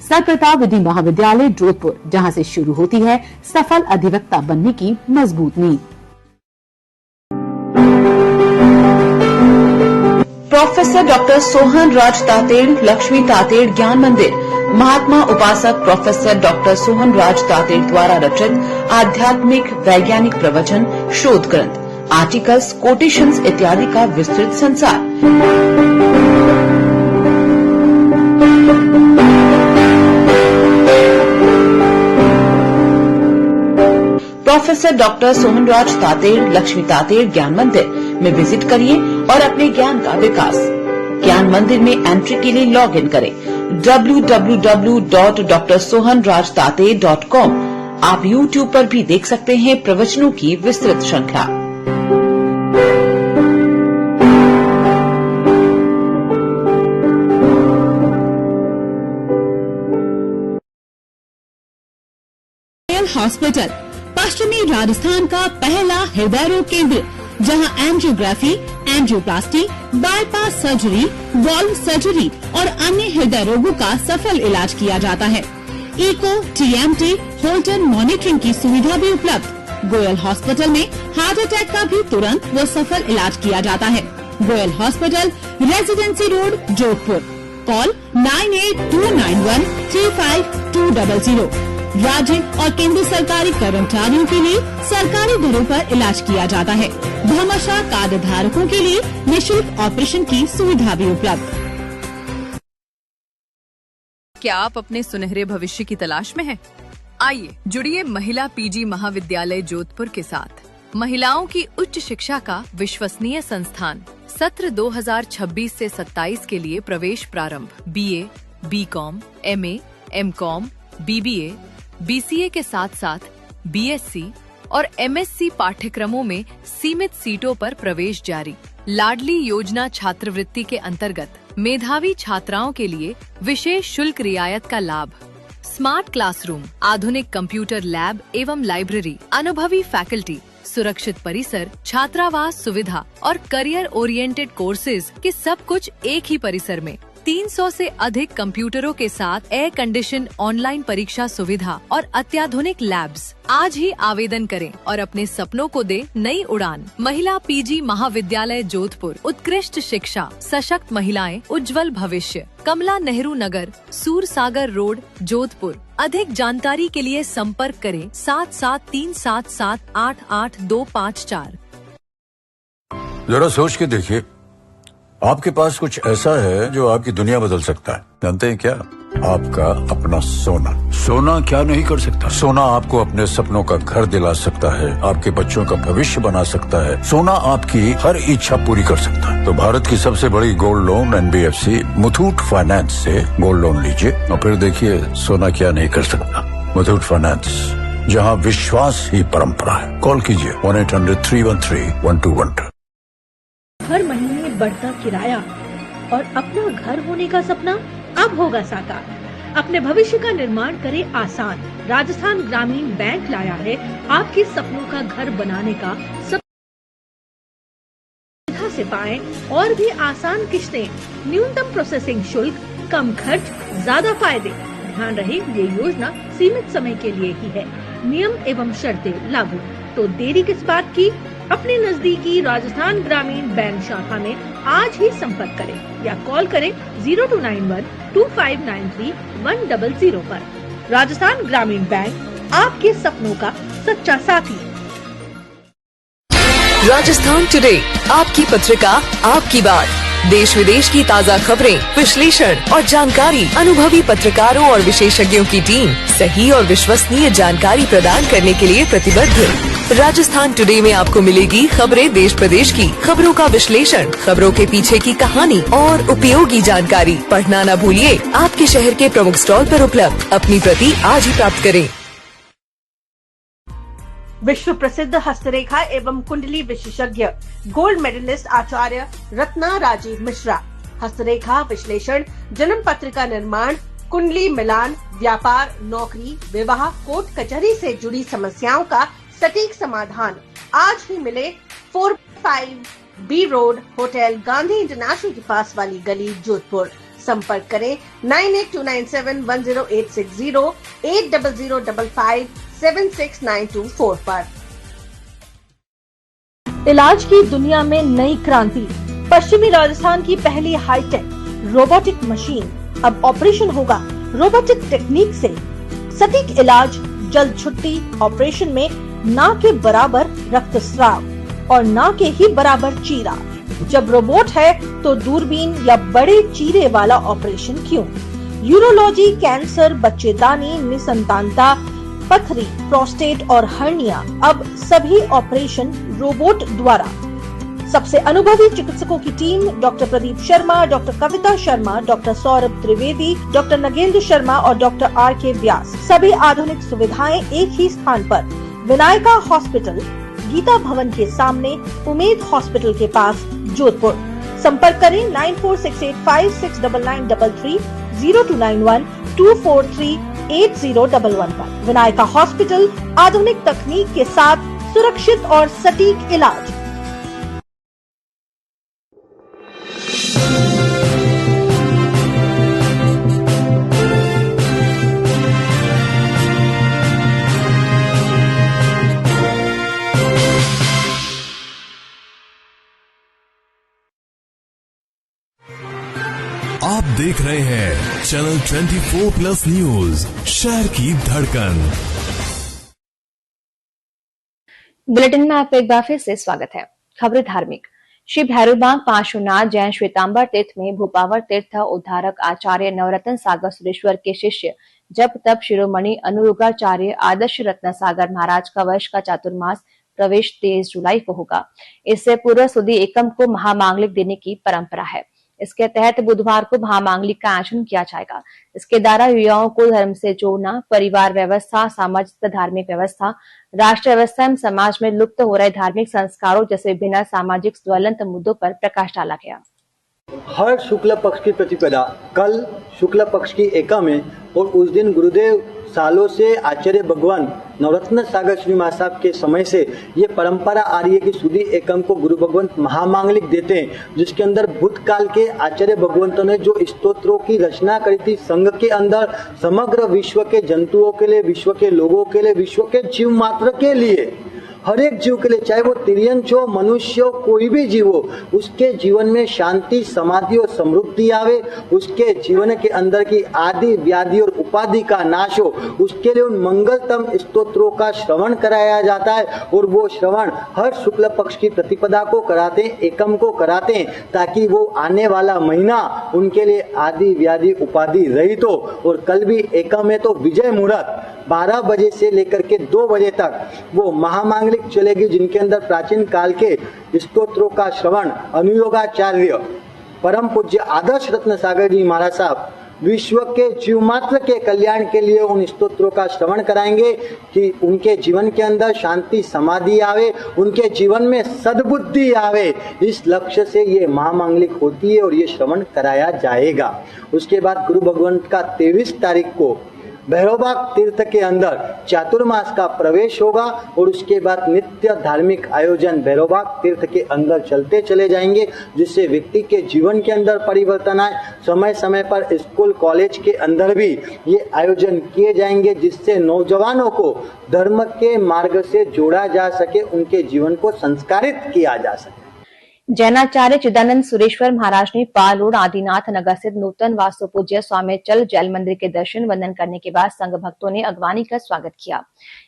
सर प्रताप विधि महाविद्यालय जोधपुर, जहां से शुरू होती है सफल अधिवक्ता बनने की मजबूत नींव। प्रोफेसर डॉक्टर सोहन राज तातेड़, लक्ष्मी तातेड़ ज्ञान मंदिर, महात्मा उपासक प्रोफेसर डॉक्टर सोहन राज तातेड़ द्वारा रचित आध्यात्मिक वैज्ञानिक प्रवचन, शोध ग्रंथ, आर्टिकल्स, कोटेशंस इत्यादि का विस्तृत संसार। प्रोफेसर डॉक्टर सोहनराज तातेड़, लक्ष्मी तातेड़ ज्ञान मंदिर में विजिट करिए और अपने ज्ञान का विकास। ज्ञान मंदिर में एंट्री के लिए लॉग इन करें www.drsohanrajtate.com। आप YouTube पर भी देख सकते हैं प्रवचनों की विस्तृत श्रृंखला। हॉस्पिटल पश्चिमी राजस्थान का पहला हृदय रोग केंद्र, जहां angiography, angioplasty, bypass surgery, valve surgery और अन्य हृदय रोगों का सफल इलाज किया जाता है। इको, TMT, होल्टन मॉनिटरिंग की सुविधा भी उपलब्ध। गोयल हॉस्पिटल में हार्ट अटैक का भी तुरंत व सफल इलाज किया जाता है। Goyal hospital, residency road, Jodhpur. Call 9829135200। राज्य और केंद्र सरकारी कर्मचारियों के लिए सरकारी दरों पर इलाज किया जाता है। भामाशाह कार्ड धारकों के लिए निःशुल्क ऑपरेशन की सुविधा भी उपलब्ध। क्या आप अपने सुनहरे भविष्य की तलाश में हैं? आइए जुड़िए महिला PG महाविद्यालय जोधपुर के साथ। महिलाओं की उच्च शिक्षा का विश्वसनीय संस्थान। सत्र 2026 से 27 के लिए प्रवेश प्रारंभ। BA, BCom, MA, MCom, BBA, BCA के साथ साथ BSc और MSc पाठ्यक्रमों में सीमित सीटों पर प्रवेश जारी। लाडली योजना छात्रवृत्ति के अंतर्गत मेधावी छात्राओं के लिए विशेष शुल्क रियायत का लाभ। स्मार्ट क्लासरूम, आधुनिक कंप्यूटर लैब एवं लाइब्रेरी, अनुभवी फैकल्टी, सुरक्षित परिसर, छात्रावास सुविधा और करियर ओरिएंटेड कोर्सेज के सब कुछ एक ही परिसर में। 300 से अधिक कंप्यूटरों के साथ एयर कंडीशन ऑनलाइन परीक्षा सुविधा और अत्याधुनिक लैब्स। आज ही आवेदन करें और अपने सपनों को दे नई उड़ान। महिला PG महाविद्यालय जोधपुर, उत्कृष्ट शिक्षा, सशक्त महिलाएं, उज्जवल भविष्य। कमला नेहरू नगर, सूरसागर रोड, जोधपुर। अधिक जानकारी के लिए संपर्क करें 7737788254। जरा सोच के देखिए, आपके पास कुछ ऐसा है जो आपकी दुनिया बदल सकता है। जानते हैं क्या? आपका अपना सोना। सोना क्या नहीं कर सकता? सोना आपको अपने सपनों का घर दिला सकता है, आपके बच्चों का भविष्य बना सकता है। सोना आपकी हर इच्छा पूरी कर सकता है। तो भारत की सबसे बड़ी gold loan NBFC Muthoot finance से गोल्ड लोन लीजिए और फिर देखिए सोना क्या नहीं कर सकता। मुथूट फाइनेंस, जहाँ विश्वास ही परंपरा है। कॉल कीजिए 1-800-313-1212। हर महीने बढ़ता किराया और अपना घर होने का सपना अब होगा साकार। अपने भविष्य का निर्माण करें आसान। राजस्थान ग्रामीण बैंक लाया है आपके सपनों का घर बनाने का सुविधा से पाएं और भी आसान किश्तें, न्यूनतम प्रोसेसिंग शुल्क, कम खर्च, ज्यादा फायदे। ध्यान रहे ये योजना सीमित समय के लिए ही है। नियम एवं शर्तें लागू। तो देरी किस बात की? अपने नजदीकी राजस्थान ग्रामीण बैंक शाखा में आज ही संपर्क करें या कॉल करें 0291-2593-100 पर। राजस्थान ग्रामीण बैंक, आपके सपनों का सच्चा साथी। राजस्थान टुडे, आपकी पत्रिका, आपकी बात। देश विदेश की ताज़ा खबरें, विश्लेषण और जानकारी। अनुभवी पत्रकारों और विशेषज्ञों की टीम सही और विश्वसनीय जानकारी प्रदान करने के लिए प्रतिबद्ध। राजस्थान टुडे में आपको मिलेगी खबरें देश प्रदेश की, खबरों का विश्लेषण, खबरों के पीछे की कहानी और उपयोगी जानकारी। पढ़ना न भूलिए। आपके शहर के प्रमुख स्टॉल पर उपलब्ध। अपनी प्रति आज ही प्राप्त करें। विश्व प्रसिद्ध हस्तरेखा एवं कुंडली विशेषज्ञ, गोल्ड मेडलिस्ट आचार्य रत्ना राजीव मिश्रा। हस्तरेखा विश्लेषण, जन्म पत्रिका निर्माण, कुंडली मिलान, व्यापार, नौकरी, विवाह, कोर्ट कचहरी से जुड़ी समस्याओं का सटीक समाधान आज ही मिले 45B road, hotel Gandhi international के पास वाली गली, जोधपुर। संपर्क करें 9829710860, 8005576924 पर। इलाज की दुनिया में नई क्रांति। पश्चिमी राजस्थान की पहली हाईटेक रोबोटिक मशीन, अब ऑपरेशन होगा रोबोटिक टेक्निक से। सटीक इलाज, जल्द छुट्टी, ऑपरेशन में ना के बराबर रक्तस्राव और ना के ही बराबर चीरा। जब रोबोट है तो दूरबीन या बड़े चीरे वाला ऑपरेशन क्यों? यूरोलॉजी, कैंसर, बच्चेदानी, निसंतानता, पथरी, प्रोस्टेट और हर्निया, अब सभी ऑपरेशन रोबोट द्वारा। सबसे अनुभवी चिकित्सकों की टीम, doctor Pradeep Sharma, doctor Kavita Sharma, doctor Saurabh Trivedi, doctor Nagendra Sharma और डॉक्टर R.K. व्यास। सभी आधुनिक सुविधाएं एक ही स्थान पर। विनायका हॉस्पिटल, गीता भवन के सामने, उमेद हॉस्पिटल के पास, जोधपुर। संपर्क करें 9468569933, 0291243801 पर। विनायका हॉस्पिटल, आधुनिक तकनीक के साथ सुरक्षित और सटीक इलाज। आप देख रहे हैं चैनल 24+ न्यूज, शहर की धड़कन। बुलेटिन में आपका एक बार फिर से स्वागत है। खबरें धार्मिक। श्री भैरवबाग पार्श्वनाथ जैन श्वेतांबर तीर्थ में भूपावर तीर्थ उद्धारक आचार्य नवरत्न सागर सुरेश्वर के शिष्य जप तप शिरोमणि अनुरुगाचार्य आदर्श रत्न सागर महाराज का वर्ष का चातुर्मास प्रवेश 23 जुलाई को होगा। इससे पूर्व सुदी एकम को महामांगलिक देने की परंपरा है। इसके तहत बुधवार को महामांगलिक का आयोजन किया जाएगा। इसके द्वारा युवाओं को धर्म से जोड़ना, परिवार व्यवस्था, सामाजिक धार्मिक व्यवस्था, राष्ट्र व्यवस्था एवं समाज में लुप्त हो रहे धार्मिक संस्कारों जैसे विभिन्न सामाजिक ज्वलंत मुद्दों पर प्रकाश डाला गया। हर शुक्ल पक्ष की प्रतिपदा कल शुक्ल पक्ष की एका में, और उस दिन गुरुदेव सालों से आचार्य भगवान नवरत्न सागर श्री महाराज साहब के समय से ये परंपरा आ रही है कि सुदी एकम को गुरु भगवंत महामांगलिक देते हैं, जिसके अंदर भूतकाल के आचार्य भगवंतों ने जो स्तोत्रों की रचना करी थी संघ के अंदर समग्र विश्व के जंतुओं के लिए, विश्व के लोगों के लिए, विश्व के जीव मात्र के लिए, हर एक जीव के लिए, चाहे वो तिर्यंश हो, मनुष्य हो, कोई भी जीव हो, उसके जीवन में शांति, समाधि और समृद्धि आवे, उसके जीवन के अंदर की आदि व्याधि और उपाधि का नाश हो, उसके लिए उन मंगलतम स्तोत्रों का श्रवण कराया जाता है। और वो श्रवण हर शुक्ल पक्ष की प्रतिपदा को कराते हैं, एकम को कराते हैं, ताकि वो आने वाला महीना उनके लिए आदि व्याधि उपाधि रहित हो। और कल भी एकम है तो विजय मुहूर्त 12 बजे से लेकर के 2 बजे तक वो महामांगलिक चलेगी, जिनके अंदर प्राचीन काल के स्तोत्रों का श्रवण अनुयोगाचार्य परम पूज्य आदर्श रत्न सागर जी महाराज साहब विश्व के जीव मात्र के कल्याण के लिए उन स्तोत्रों का श्रवण कराएंगे कि उनके जीवन के अंदर शांति समाधि आवे, उनके जीवन में सद्बुद्धि आवे। इस लक्ष्य से ये महामांगलिक होती है और ये श्रवण कराया जाएगा। उसके बाद गुरु भगवंत का 23 तारीख को भैरवबाग तीर्थ के अंदर चातुर्मास का प्रवेश होगा, और उसके बाद नित्य धार्मिक आयोजन भैरवबाग तीर्थ के अंदर चलते चले जाएंगे, जिससे व्यक्ति के जीवन के अंदर परिवर्तन आए। समय समय पर स्कूल कॉलेज के अंदर भी ये आयोजन किए जाएंगे, जिससे नौजवानों को धर्म के मार्ग से जोड़ा जा सके, उनके जीवन को संस्कारित किया जा सके। जैनाचार्य चिदानंद सुरेश्वर महाराज ने पाल रोड आदिनाथ नगर स्थित नूतन वास्तु पूज्य स्वामीचल जैन मंदिर के दर्शन वंदन करने के बाद संघ भक्तों ने अगवानी का स्वागत किया।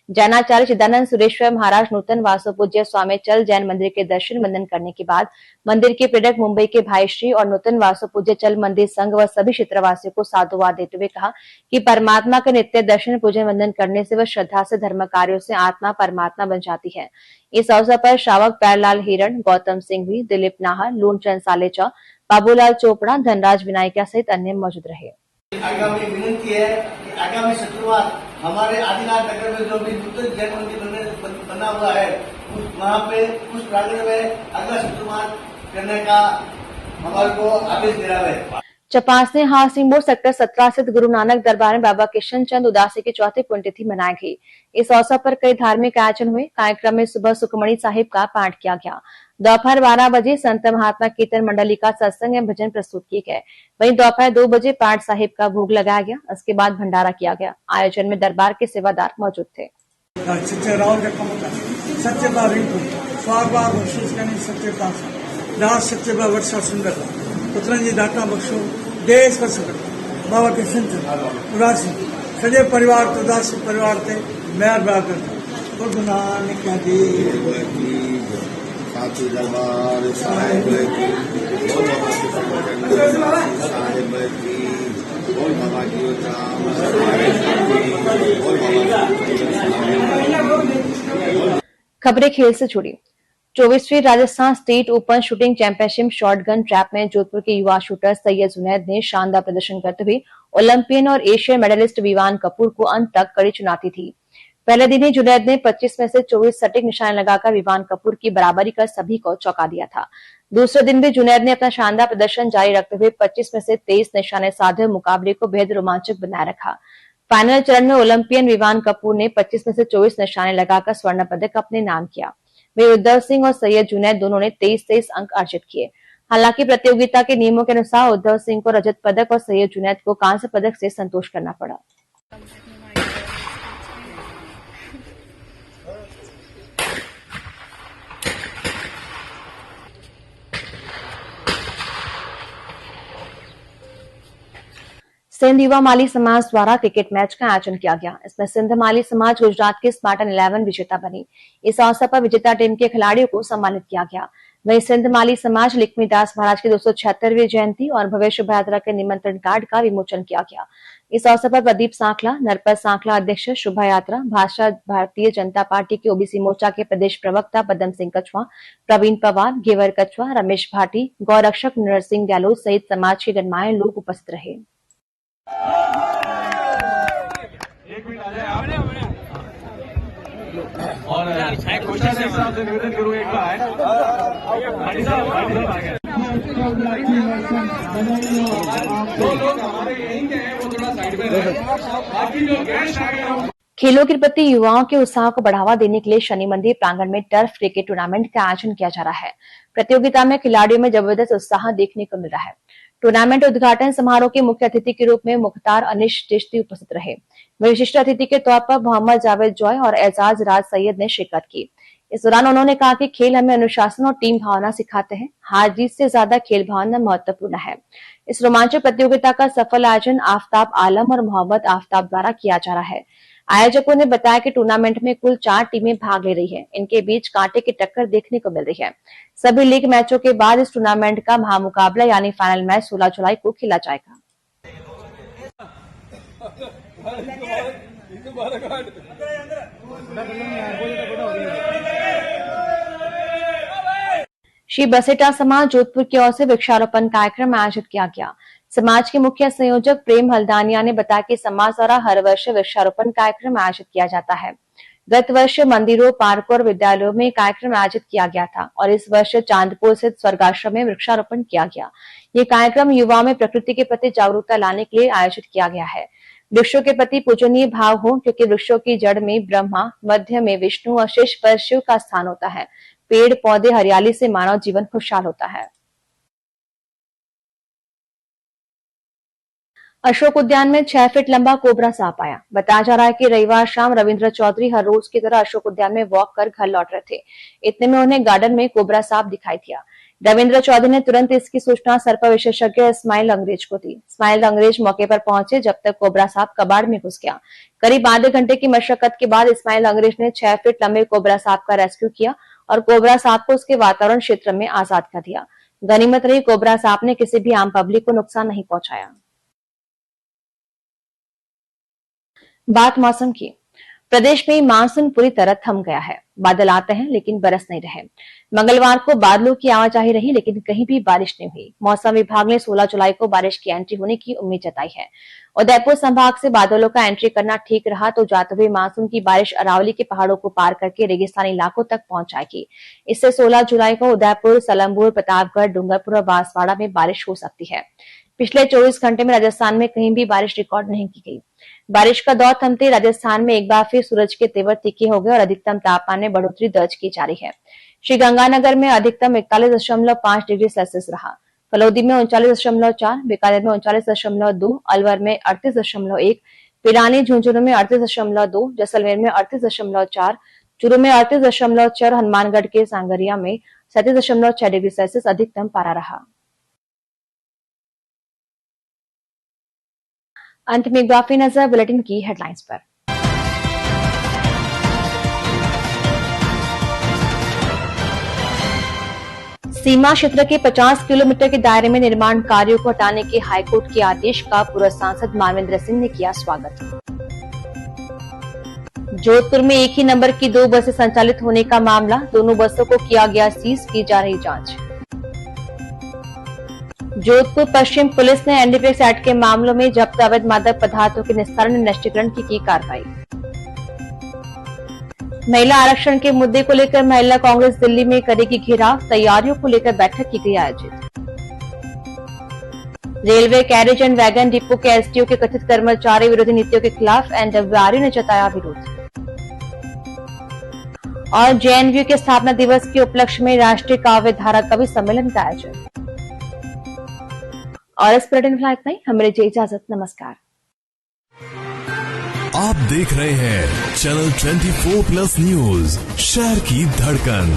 जैनाचार्य चिदानंद सुरेश्वर महाराज नूतन वास्तु पूज्य स्वामीचल जैन मंदिर के दर्शन वंदन करने के बाद मंदिर के प्रेरक मुंबई के भाई श्री और नूतन वास्तु पूज्य चल मंदिर संघ व सभी क्षेत्रवासियों को साधुवाद देते हुए कहा कि परमात्मा के नित्य दर्शन पूजन वंदन करने से व श्रद्धा से धर्म कार्यों से आत्मा परमात्मा बन जाती है। इस अवसर पर श्रावक प्यारलाल हिरण, गौतम सिंघवी, दिलीप नाहर, लूनचंद सालेचा, बाबूलाल चोपड़ा, धनराज विनायका सहित अन्य मौजूद रहे। आगामी विनंती है कि आगामी शुक्रवार हमारे आदिनाथ नगर में जो भी नूतन जैन मंदिर बना हुआ है वहाँ पे उस प्रांगण में अगला शुक्रवार करने का हमारे को आदेश दिया है। चपासने हासिंगबो सेक्टर 17 स्थित गुरु नानक दरबार में बाबा किशन चंद उदासी की चौथी पुण्यतिथि मनाई गई। इस अवसर पर कई धार्मिक आयोजन हुए। कार्यक्रम में सुबह सुखमणि साहिब का पाठ किया गया। दोपहर 12 बजे संत महात्मा कीर्तन मंडली का सत्संग एवं भजन प्रस्तुत किए गए। वहीं दोपहर 2 बजे पाठ साहिब का भोग लगाया गया। उसके बाद भंडारा किया गया। आयोजन में दरबार के सेवादार मौजूद थे। वर्षा सुंदर पुत्रजी दाता बख्शो देश का सकट बाबा किशन चंद उदासी सजे परिवार तो उदासी परिवार थे मेहर बराबर गुरु नानक देव की साचू दरबार साहिब की साहिब की बोल बाबा की खबरें खेल से जुड़ी। 24वीं Rajasthan state open shooting championship shotgun trap में जोधपुर के युवा शूटर सैयद जुनैद ने शानदार प्रदर्शन करते हुए ओलंपियन और एशियन मेडलिस्ट विवान कपूर को अंत तक कड़ी चुनौती दी। पहले दिन ही जुनैद ने 25 में से 24 सटीक निशाने लगाकर विवान कपूर की बराबरी कर सभी को चौंका दिया था। दूसरे दिन भी जुनैद ने अपना शानदार प्रदर्शन जारी रखते हुए 25 में से 23 निशाने साधे मुकाबले को बेहद रोमांचक बनाए रखा। फाइनल चरण में ओलंपियन विवान कपूर ने 25 में से 24 निशाने लगाकर स्वर्ण पदक अपने नाम किया। वे उद्धव सिंह और सैयद जुनैद दोनों ने 23-23 अंक अर्जित किए। हालांकि प्रतियोगिता के नियमों के अनुसार उद्धव सिंह को रजत पदक और सैयद जुनैद को कांस्य पदक से संतोष करना पड़ा। सिंध युवा माली समाज द्वारा क्रिकेट मैच का आयोजन किया गया। इसमें सिंध माली समाज गुजरात की स्पार्टन 11 विजेता बनी। इस अवसर पर विजेता टीम के खिलाड़ियों को सम्मानित किया गया। वहीं सिंध माली समाज लक्ष्मीदास महाराज की 276वीं जयंती और भव्य शोभा यात्रा के निमंत्रण कार्ड का विमोचन किया गया। इस अवसर पर प्रदीप सांखला, नरपत सांखला अध्यक्ष शोभा यात्रा, भाषा भारतीय जनता पार्टी के ओबीसी मोर्चा के प्रदेश प्रवक्ता पदम सिंह कछवा, प्रवीण पवार, घेवर कछवा, रमेश भाटी, गौरक्षक नरसिंह गहलोत सहित समाज के गणमान्य लोग उपस्थित रहे। निवेदन करूँ एक खेलों के प्रति युवाओं के उत्साह को बढ़ावा देने के लिए शनि मंदिर प्रांगण में टर्फ क्रिकेट टूर्नामेंट का आयोजन किया जा रहा है। प्रतियोगिता में खिलाड़ियों में जबरदस्त उत्साह देखने को मिल रहा है। टूर्नामेंट उद्घाटन समारोह के मुख्य अतिथि के रूप में मुख्तार अनिश चिश्ती उपस्थित रहे। विशिष्ट अतिथि के तौर पर मोहम्मद जावेद जॉय और एजाज राज सैयद ने शिरकत की। इस दौरान उन्होंने कहा कि खेल हमें अनुशासन और टीम भावना सिखाते हैं। हार जीत से ज्यादा खेल भावना महत्वपूर्ण है। इस रोमांचक प्रतियोगिता का सफल आयोजन आफ्ताब आलम और मोहम्मद आफ्ताब द्वारा किया जा रहा है। आयोजकों ने बताया कि टूर्नामेंट में कुल 4 टीमें भाग ले रही है। इनके बीच कांटे की टक्कर देखने को मिल रही है। सभी लीग मैचों के बाद इस टूर्नामेंट का महामुकाबला यानी फाइनल मैच 16 जुलाई को खेला जाएगा। श्री बसेटा समाज जोधपुर की ओर से वृक्षारोपण कार्यक्रम आयोजित किया गया। समाज के मुख्य संयोजक प्रेम हल्दानिया ने बताया कि समाज द्वारा हर वर्ष वृक्षारोपण कार्यक्रम आयोजित किया जाता है। गत वर्ष मंदिरों, पार्कों और विद्यालयों में कार्यक्रम आयोजित किया गया था और इस वर्ष चांदपुर स्थित स्वर्गाश्रम में वृक्षारोपण किया गया। ये कार्यक्रम युवाओं में प्रकृति के प्रति जागरूकता लाने के लिए आयोजित किया गया है। वृक्षों के प्रति पूजनीय भाव हो, क्योंकि वृक्षों की जड़ में ब्रह्मा, मध्य में विष्णु और शीर्ष पर शिव का स्थान होता है। पेड़ पौधे हरियाली से मानव जीवन खुशहाल होता है। अशोक उद्यान में 6 फीट लंबा कोबरा सांप आया। बताया जा रहा है कि रविवार शाम रविंद्र चौधरी हर रोज की तरह अशोक उद्यान में वॉक कर घर लौट रहे थे। इतने में उन्हें गार्डन में कोबरा सांप दिखाई दिया। रविंद्र चौधरी ने तुरंत इसकी सूचना सर्प विशेषज्ञ इस्माइल अंग्रेज को दी। इस्माइल अंग्रेज मौके पर पहुंचे जब तक कोबरा सांप कबाड़ में घुस गया। करीब आधे घंटे की मशक्कत के बाद इस्माइल अंग्रेज ने 6 फीट लंबे कोबरा सांप का रेस्क्यू किया और कोबरा सांप को उसके वातावरण क्षेत्र में आजाद कर दिया। गनीमत रही, कोबरा सांप ने किसी भी आम पब्लिक को नुकसान नहीं पहुंचाया। बात मौसम की। प्रदेश में मानसून पूरी तरह थम गया है। बादल आते हैं लेकिन बरस नहीं रहे। मंगलवार को बादलों की आवाजाही रही लेकिन कहीं भी बारिश नहीं हुई। मौसम विभाग ने 16 जुलाई को बारिश की एंट्री होने की उम्मीद जताई है। उदयपुर संभाग से बादलों का एंट्री करना ठीक रहा तो जाते हुए मानसून की बारिश अरावली के पहाड़ों को पार करके रेगिस्तानी इलाकों तक पहुंच जाएगी। इससे 16 जुलाई को उदयपुर, सलमपुर, प्रतापगढ़, डूंगरपुर और बांसवाड़ा में बारिश हो सकती है। पिछले 24 घंटे में राजस्थान में कहीं भी बारिश रिकॉर्ड नहीं की गई। बारिश का दौर थमते राजस्थान में एक बार फिर सूरज के तेवर तीखे हो गए और अधिकतम तापमान में बढ़ोतरी दर्ज की जा रही है। श्रीगंगानगर में अधिकतम 41.5 डिग्री सेल्सियस रहा। फलोदी में 39.4, बीकानेर में 39.2, अलवर में 38.1, पिलानी झुंझुनू में 38.2, जैसलमेर में 38.4, चूरू में 38.4, हनुमानगढ़ के सांगरिया में 37.6 डिग्री सेल्सियस अधिकतम पारा रहा। अंत में ग्राफी नजर बुलेटिन की हेडलाइंस पर। सीमा क्षेत्र के 50 किलोमीटर के दायरे में निर्माण कार्यों को हटाने के हाईकोर्ट के आदेश का पूर्व सांसद मानवेंद्र सिंह ने किया स्वागत। जोधपुर में एक ही नंबर की 2 बसें संचालित होने का मामला, दोनों बसों को किया गया सीज, की जा रही जांच। जोधपुर पश्चिम पुलिस ने एनडीपीएस एक्ट के मामलों में जब्त अवैध मादक पदार्थों के निस्तारण नष्टीकरण की कार्रवाई। महिला आरक्षण के मुद्दे को लेकर महिला कांग्रेस दिल्ली में करेगी घेराव, तैयारियों को लेकर बैठक की गई आयोजित। Railway carriage and wagon depot के एसडीओ के कथित कर्मचारी विरोधी नीतियों के खिलाफ एनडब्ल्यूआरयू ने जताया विरोध। और जेएनयू के स्थापना दिवस के उपलक्ष्य में राष्ट्रीय काव्य धारा कवि सम्मेलन का आयोजन। और इस बुलेटिन में इतना ही, हमें दीजिए इजाजत, नमस्कार। आप देख रहे हैं चैनल 24+ न्यूज, शहर की धड़कन।